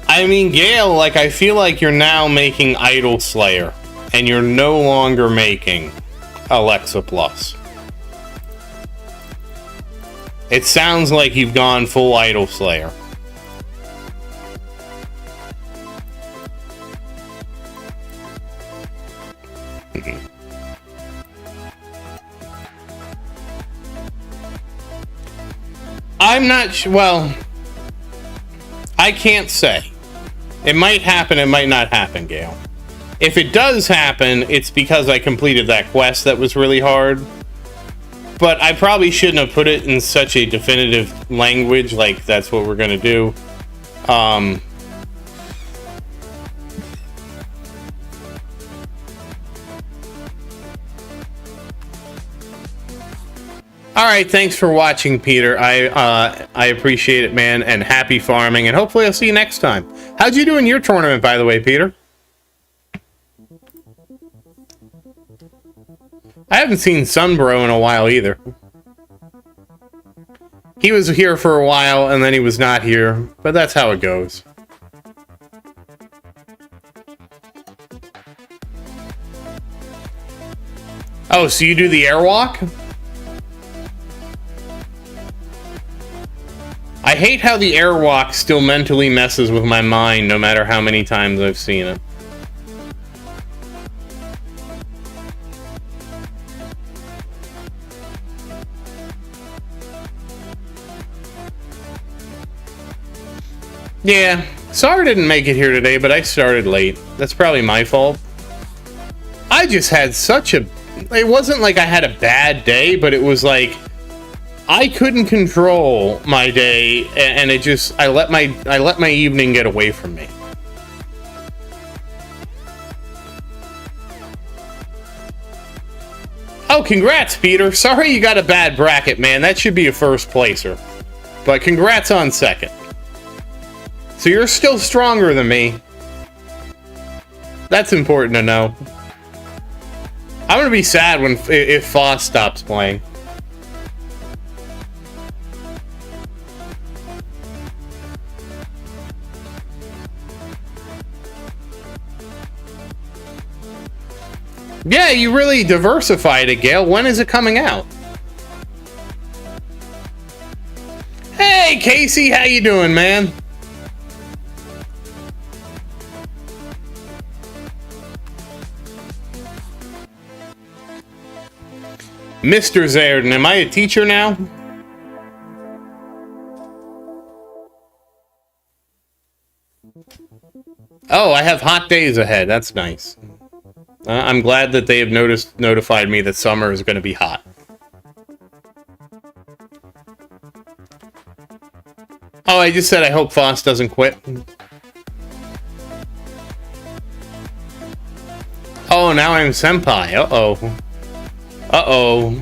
I mean, Gale, like, I feel like you're now making Idol Slayer, and you're no longer making Alexa Plus. It sounds like you've gone full Idol Slayer. I'm not sure. Well, I can't say. It might happen, it might not happen, Gale. If it does happen, it's because I completed that quest that was really hard. But I probably shouldn't have put it in such a definitive language, like that's what we're gonna do. Alright, thanks for watching, Peter. I appreciate it, man, and happy farming, and hopefully I'll see you next time. How'd you do in your tournament, by the way, Peter? I haven't seen Sunbro in a while, either. He was here for a while, and then he was not here, but that's how it goes. Oh, so you do the airwalk? I hate how the airwalk still mentally messes with my mind no matter how many times I've seen it. Yeah, Sar didn't make it here today, but I started late. That's probably my fault. I just had such a... It wasn't like I had a bad day, but it was like... I couldn't control my day, and it just... I let my evening get away from me. Oh, congrats, Peter. Sorry you got a bad bracket, man. That should be a first placer. But congrats on second. So you're still stronger than me. That's important to know. I'm gonna be sad if Foss stops playing. Yeah, you really diversified it, Gale. When is it coming out? Hey, Casey, how you doing, man? Mr. Zaerdin, am I a teacher now? Oh, I have hot days ahead. That's nice. I'm glad that they have notified me that summer is going to be hot. Oh, I just said I hope Foss doesn't quit. Oh, now I'm senpai. Uh-oh. Uh-oh.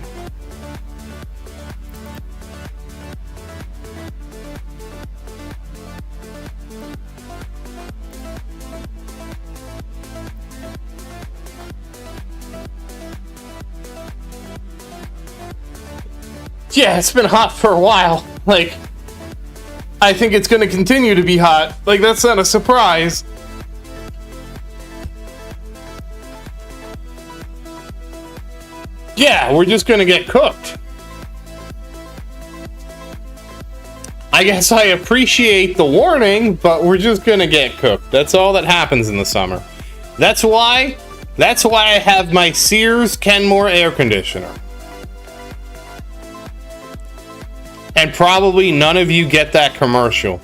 Yeah, it's been hot for a while. Like, I think it's gonna continue to be hot. Like, that's not a surprise. Yeah, we're just gonna get cooked. I guess I appreciate the warning, but we're just gonna get cooked. That's all that happens in the summer. That's why I have my Sears Kenmore air conditioner. And probably none of you get that commercial.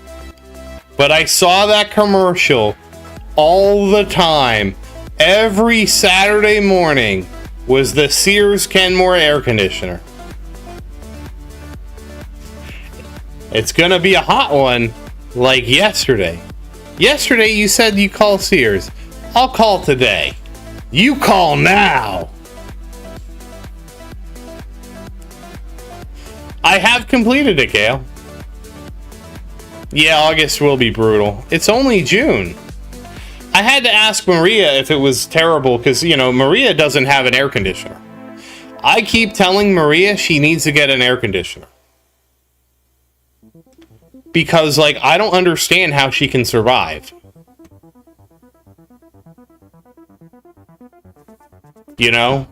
But I saw that commercial all the time. Every Saturday morning was the Sears Kenmore air conditioner. It's gonna be a hot one like yesterday. Yesterday you said you call Sears. I'll call today. You call now. I have completed it, Gale. Yeah, August will be brutal. It's only June. I had to ask Maria if it was terrible because, you know, Maria doesn't have an air conditioner. I keep telling Maria she needs to get an air conditioner. Because, like, I don't understand how she can survive. You know?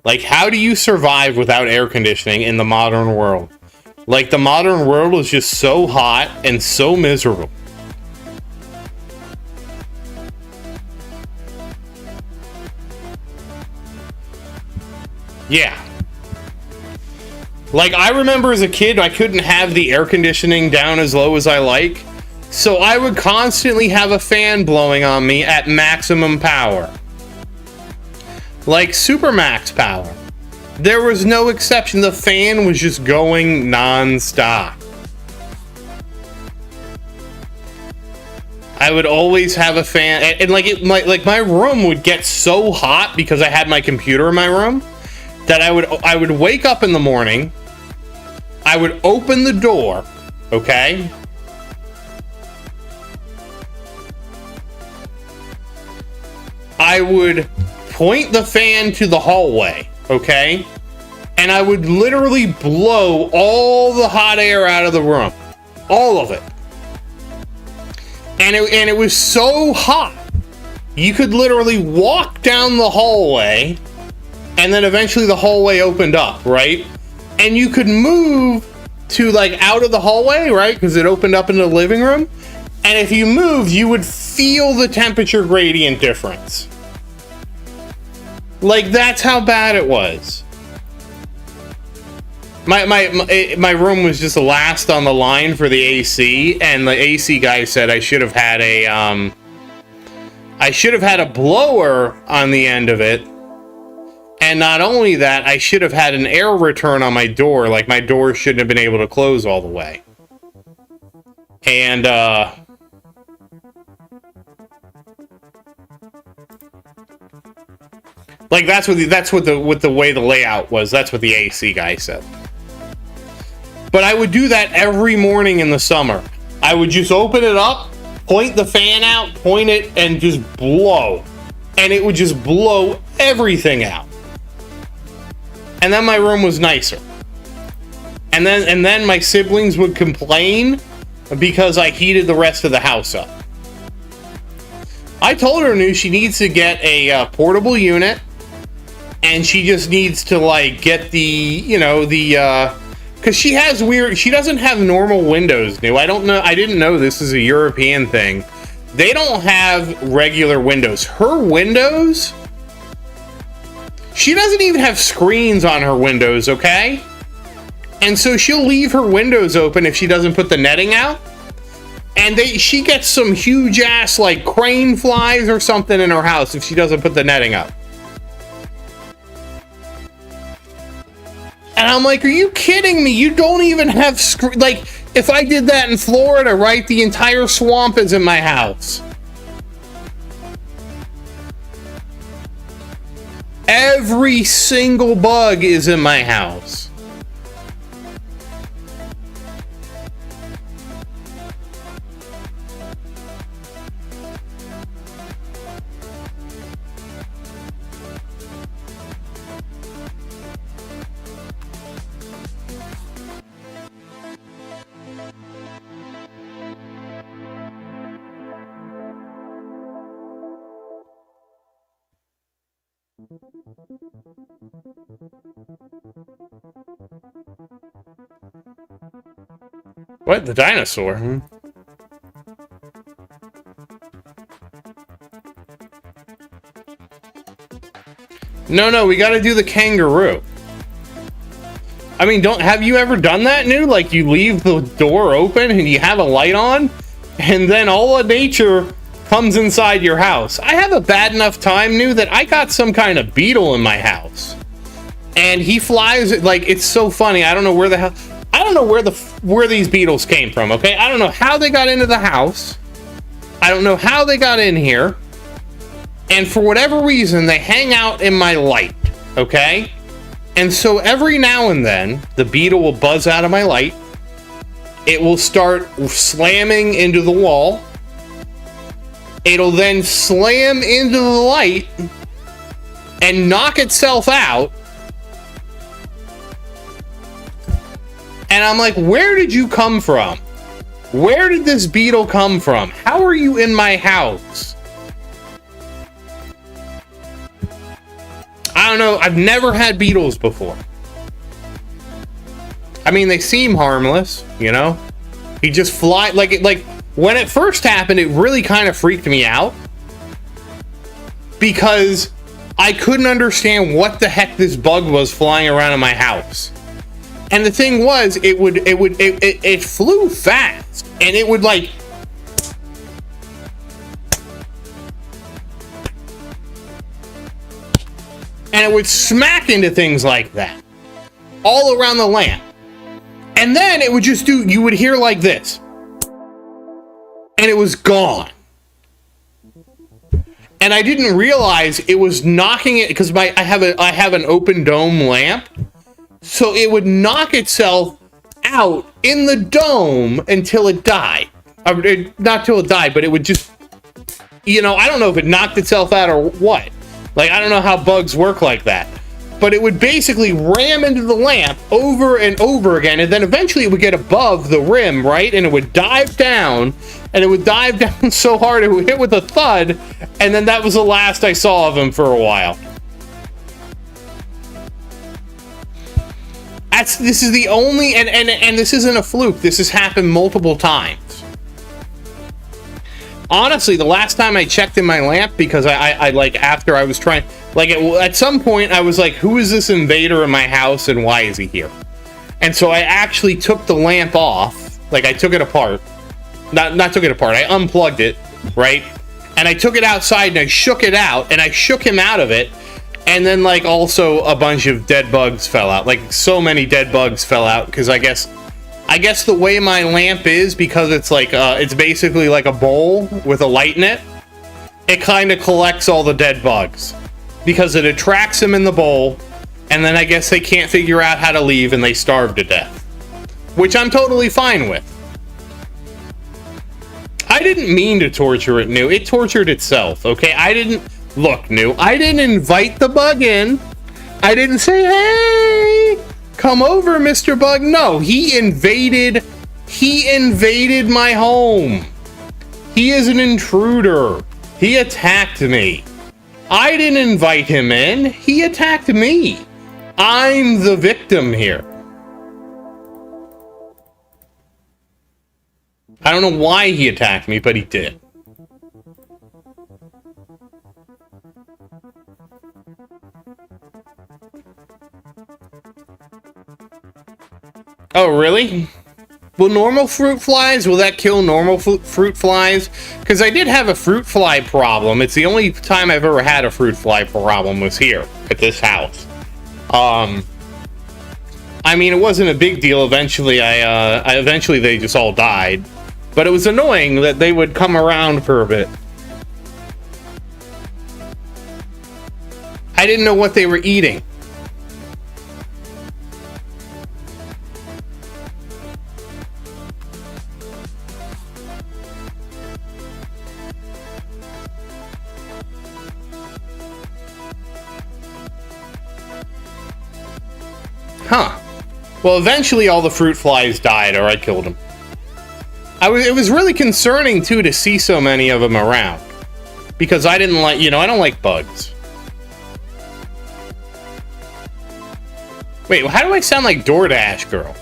Like, how do you survive without air conditioning in the modern world? Like, the modern world is just so hot and so miserable. Yeah. Like, I remember as a kid, I couldn't have the air conditioning down as low as I like. So I would constantly have a fan blowing on me at maximum power. Like super max power. There was no exception. The fan was just going non-stop. I would always have a fan, and like my room would get so hot because I had my computer in my room that I would wake up in the morning. I would open the door, okay? I would point the fan to the hallway, okay? And I would literally blow all the hot air out of the room. All of it. And it was so hot, you could literally walk down the hallway, and then eventually the hallway opened up, right? And you could move to like out of the hallway, right? Because it opened up into the living room. And if you moved, you would feel the temperature gradient difference. Like, that's how bad it was. My room was just last on the line for the AC, and the AC guy said I should have had a blower on the end of it. And not only that, I should have had an air return on my door. Like, my door shouldn't have been able to close all the way. And, like, that's what the way the layout was. That's what the AC guy said. But I would do that every morning in the summer. I would just open it up, point the fan out, point it, and just blow. And it would just blow everything out. And then my room was nicer. And then my siblings would complain because I heated the rest of the house up. I told her she needs to get a portable unit, and she just needs to like get the, because she doesn't have normal windows new. I didn't know this is a European thing. They don't have regular windows. Her windows, she doesn't even have screens on her windows, okay? And so she'll leave her windows open if she doesn't put the netting out. And she gets some huge ass like crane flies or something in her house if she doesn't put the netting up. And I'm like, are you kidding me? You don't even have like, if I did that in Florida, right, the entire swamp is in my house. Every single bug is in my house. What? The dinosaur? No, we gotta do the kangaroo. I mean, have you ever done that, New? Like, you leave the door open and you have a light on, and then all of nature comes inside your house. I have a bad enough time, New, that I got some kind of beetle in my house. And he flies, like, it's so funny. I don't know where the hell... I don't know where these beetles came from, okay? I don't know how they got into the house. I don't know how they got in here. And for whatever reason, they hang out in my light, okay? And so every now and then, the beetle will buzz out of my light. It will start slamming into the wall. It'll then slam into the light and knock itself out. And I'm like, where did you come from? Where did this beetle come from? How are you in my house? I don't know. I've never had beetles before. I mean, they seem harmless, you know? He just fly like when it first happened, it really kind of freaked me out because I couldn't understand what the heck this bug was flying around in my house. And the thing was, it flew fast, and it would like, and it would smack into things like that, all around the lamp. And then it would just you would hear like this, and it was gone. And I didn't realize it was knocking it, because I have an open dome lamp. So it would knock itself out in the dome until it died. Not till it died, but it would just, I don't know if it knocked itself out or what. Like, I don't know how bugs work like that. But it would basically ram into the lamp over and over again, and then eventually it would get above the rim, right? And it would dive down, and it would dive down so hard it would hit with a thud, and then that was the last I saw of him for a while. This is the only, and this isn't a fluke. This has happened multiple times. Honestly, the last time I checked in my lamp, because I like, after I was trying, like, at some point I was like, who is this invader in my house and why is he here? And so I actually took the lamp off, like I took it apart. Not took it apart, I unplugged it, right? And I took it outside and I shook it out, and I shook him out of it. And then, like, also a bunch of dead bugs fell out. Like, so many dead bugs fell out, because I guess the way my lamp is, because it's like, it's basically like a bowl with a light in it, it kind of collects all the dead bugs. Because it attracts them in the bowl, and then I guess they can't figure out how to leave and they starve to death. Which I'm totally fine with. I didn't mean to torture it, New. It tortured itself, okay? Look, New, I didn't invite the bug in. I didn't say, hey, come over, Mr. Bug. No, he invaded my home. He is an intruder. He attacked me. I didn't invite him in. He attacked me. I'm the victim here. I don't know why he attacked me, but he did. Oh, really? Will normal fruit flies, will that kill normal fruit flies? Because I did have a fruit fly problem. It's the only time I've ever had a fruit fly problem was here, at this house. I mean, it wasn't a big deal. Eventually, eventually they just all died. But it was annoying that they would come around for a bit. I didn't know what they were eating. Huh. Well, eventually all the fruit flies died, or I killed them. It was really concerning, too, to see so many of them around. Because I didn't like, I don't like bugs. Wait, how do I sound like DoorDash girl?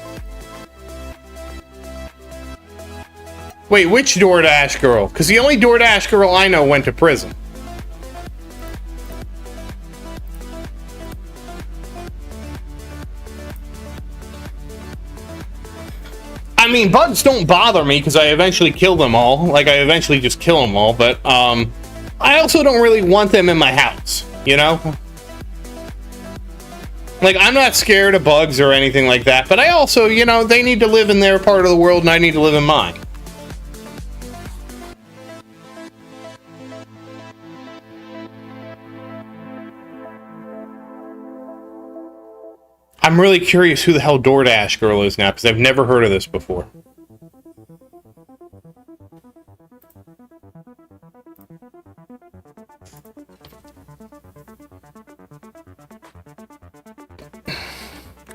Wait, which DoorDash girl? Because the only DoorDash girl I know went to prison. I mean, bugs don't bother me because I eventually kill them all. Like, I eventually just kill them all, but, I also don't really want them in my house, you know? Like, I'm not scared of bugs or anything like that, but I also, they need to live in their part of the world and I need to live in mine. I'm really curious who the hell DoorDash girl is now, because I've never heard of this before.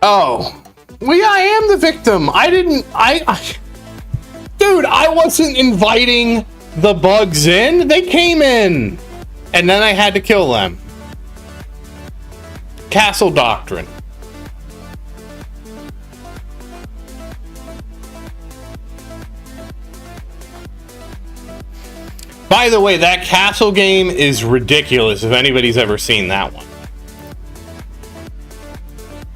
Oh. Well, yeah, I am the victim. Dude, I wasn't inviting the bugs in. They came in. And then I had to kill them. Castle Doctrine. By the way, that castle game is ridiculous if anybody's ever seen that one.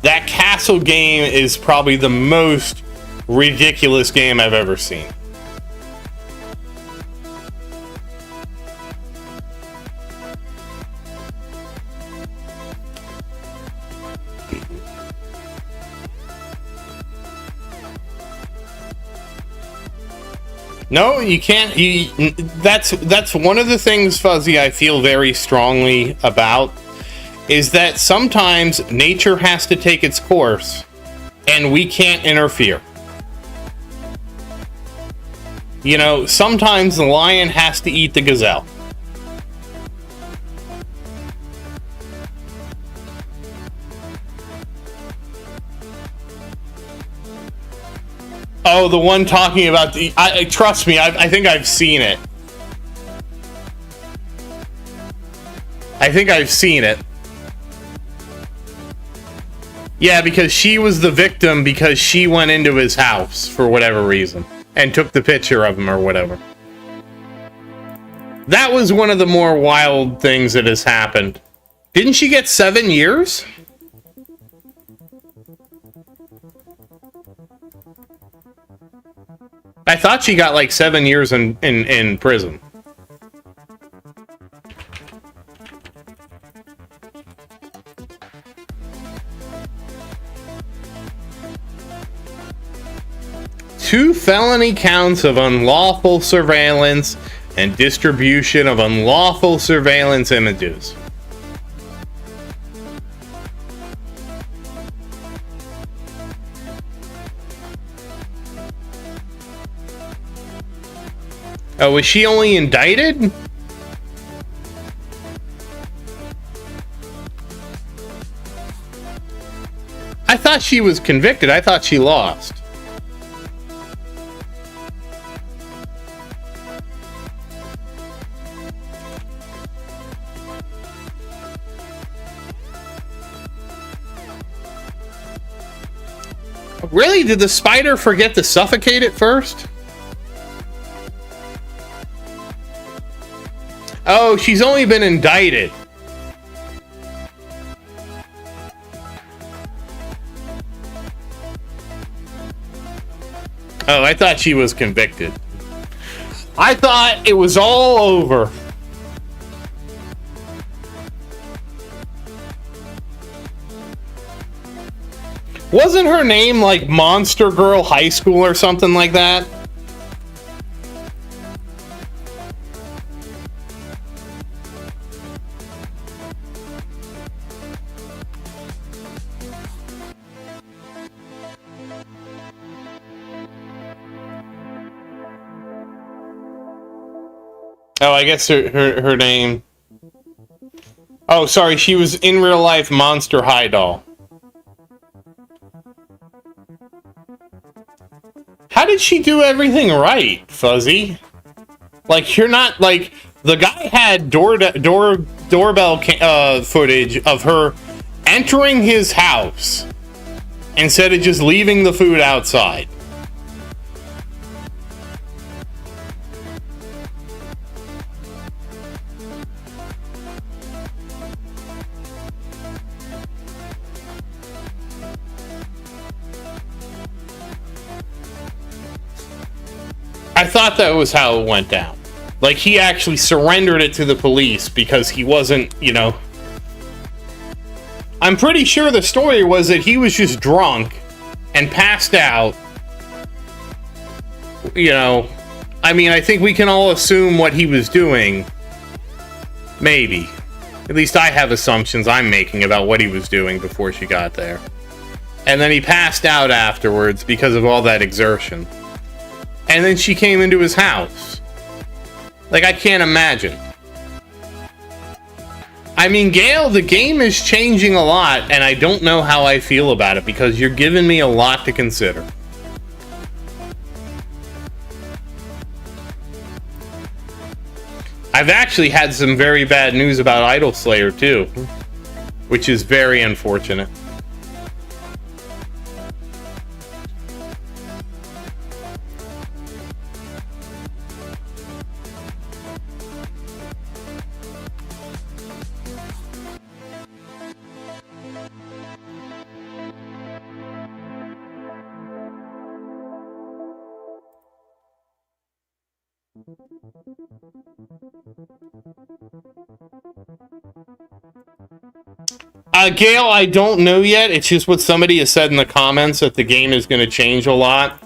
That castle game is probably the most ridiculous game I've ever seen. No, you can't. That's one of the things, Fuzzy, I feel very strongly about, is that sometimes nature has to take its course, and we can't interfere. Sometimes the lion has to eat the gazelle. Oh, the one talking about the... trust me, I think I've seen it. Yeah, because she was the victim because she went into his house for whatever reason and took the picture of him or whatever. That was one of the more wild things that has happened. Didn't she get 7 years? I thought she got like 7 years in prison. Two felony counts of unlawful surveillance and distribution of unlawful surveillance images. Oh, was she only indicted? I thought she was convicted. I thought she lost. Really? Did the spider forget to suffocate it first? Oh, she's only been indicted. Oh, I thought she was convicted. I thought it was all over. Wasn't her name like Monster Girl High School or something like that? Oh, I guess her name... Oh, sorry, she was in real life Monster High Doll. How did she do everything right, Fuzzy? Like, you're not, like... The guy had doorbell footage of her entering his house instead of just leaving the food outside. I thought that was how it went down. Like, he actually surrendered it to the police because he wasn't, you know... I'm pretty sure the story was that he was just drunk and passed out. You know, I mean, I think we can all assume what he was doing. Maybe. At least I have assumptions I'm making about what he was doing before she got there. And then he passed out afterwards because of all that exertion. And then she came into his house. Like, I can't imagine. I mean, Gail, the game is changing a lot, and I don't know how I feel about it, because you're giving me a lot to consider. I've actually had some very bad news about Idol Slayer, too. Which is very unfortunate. Gail, I don't know yet. It's just what somebody has said in the comments that the game is going to change a lot.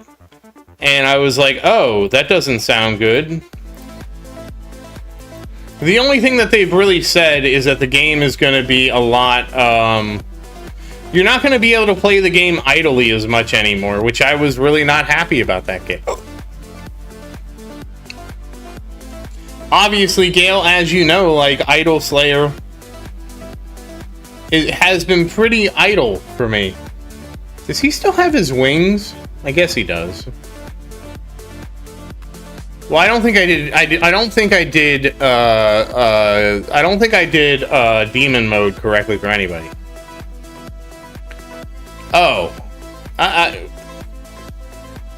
And I was like, oh, that doesn't sound good. The only thing that they've really said is that the game is going to be a lot... you're not going to be able to play the game idly as much anymore, which I was really not happy about that game. Obviously, Gail, as you know, like, Idol Slayer... It has been pretty idle for me. Does he still have his wings? I guess he does. Well, I don't think I did. I don't think I did. I don't think I did demon mode correctly for anybody. Oh.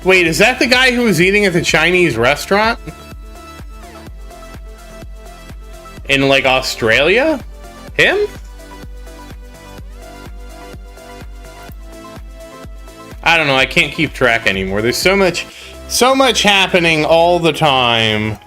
Wait, is that the guy who was eating at the Chinese restaurant? In, like, Australia? Him? I don't know, I can't keep track anymore. There's so much happening all the time.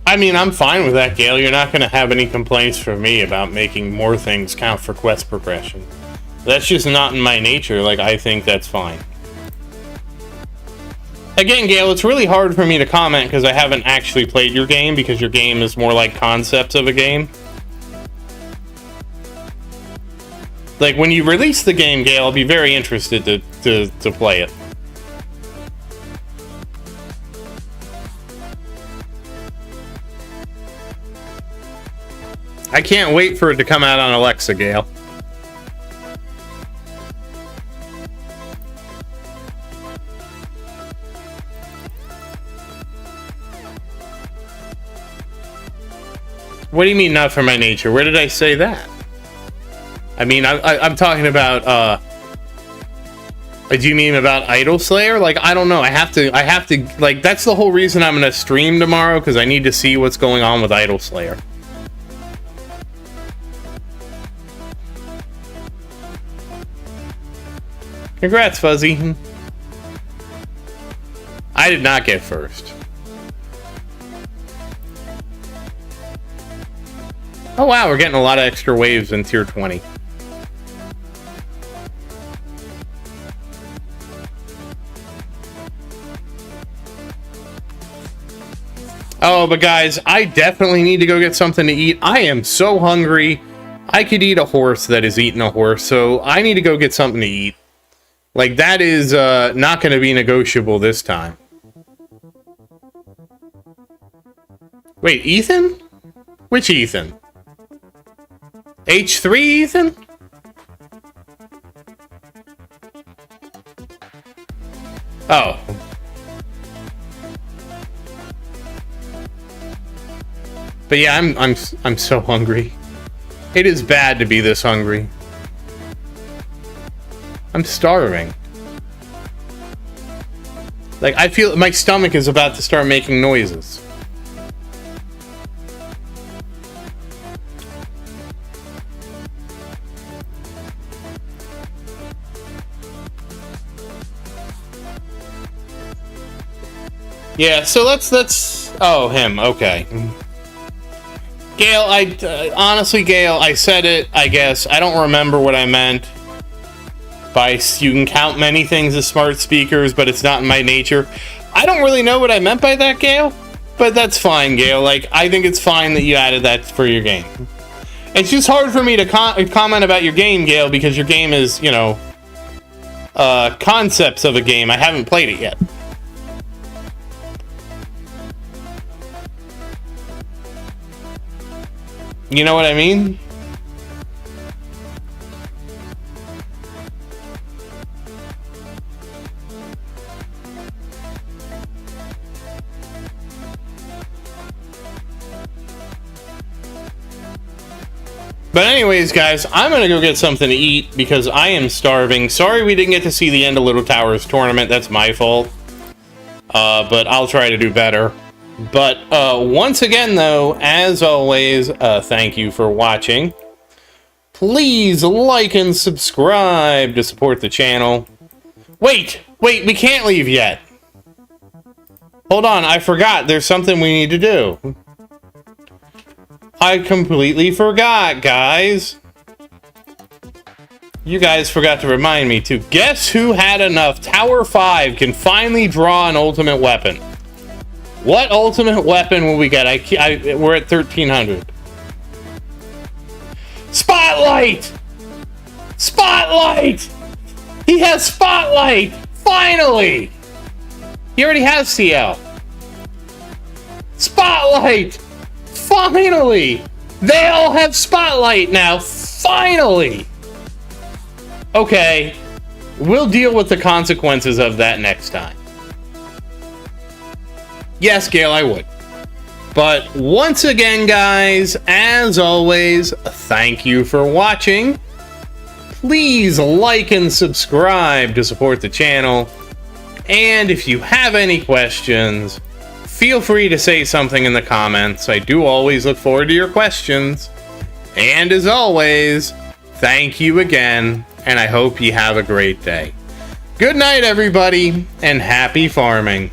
I mean, I'm fine with that, Gale. You're not going to have any complaints from me about making more things count for quest progression. That's just not in my nature. Like, I think that's fine. Again, Gale, it's really hard for me to comment because I haven't actually played your game, because your game is more like concepts of a game. Like, when you release the game, Gale, I'll be very interested to play it. I can't wait for it to come out on Alexa, Gale. What do you mean, not for my nature? Where did I say that? I mean, I'm talking about, do you mean about Idol Slayer? Like, I don't know. I have to, like, that's the whole reason I'm gonna stream tomorrow, because I need to see what's going on with Idol Slayer. Congrats, Fuzzy. I did not get first. Oh wow, we're getting a lot of extra waves in tier 20. Oh, but guys, I definitely need to go get something to eat. I am so hungry. I could eat a horse that is eating a horse, so I need to go get something to eat. Like, that is not going to be negotiable this time. Wait, Ethan? Which Ethan? H3 Ethan? Oh. But yeah, I'm so hungry. It is bad to be this hungry. I'm starving. Like, I feel my stomach is about to start making noises. Yeah, so let's oh, him, okay. Gale, honestly, Gale, I said it, I guess. I don't remember what I meant. You can count many things as smart speakers, but it's not in my nature. I don't really know what I meant by that, Gale, but that's fine, Gale. Like, I think it's fine that you added that for your game. It's just hard for me to comment about your game, Gale, because your game is, you know, concepts of a game. I haven't played it yet. You know what I mean? But anyways, guys, I'm gonna go get something to eat because I am starving. Sorry we didn't get to see the end of Little Towers tournament. That's my fault. But I'll try to do better. But once again, though, as always, thank you for watching. Please like and subscribe to support the channel. Wait! Wait, we can't leave yet. Hold on, I forgot. There's something we need to do. I completely forgot, guys. You guys forgot to remind me too. Guess who had enough? Tower 5 can finally draw an ultimate weapon. What ultimate weapon will we get? We're at 1300. Spotlight! Spotlight! He has Spotlight! Finally! He already has CL. Spotlight! Finally! They all have Spotlight now. Finally! Okay. We'll deal with the consequences of that next time. Yes, Gale, I would. But once again, guys, as always, thank you for watching. Please like and subscribe to support the channel. And if you have any questions, feel free to say something in the comments. I do always look forward to your questions. And as always, thank you again, and I hope you have a great day. Good night, everybody, and happy farming.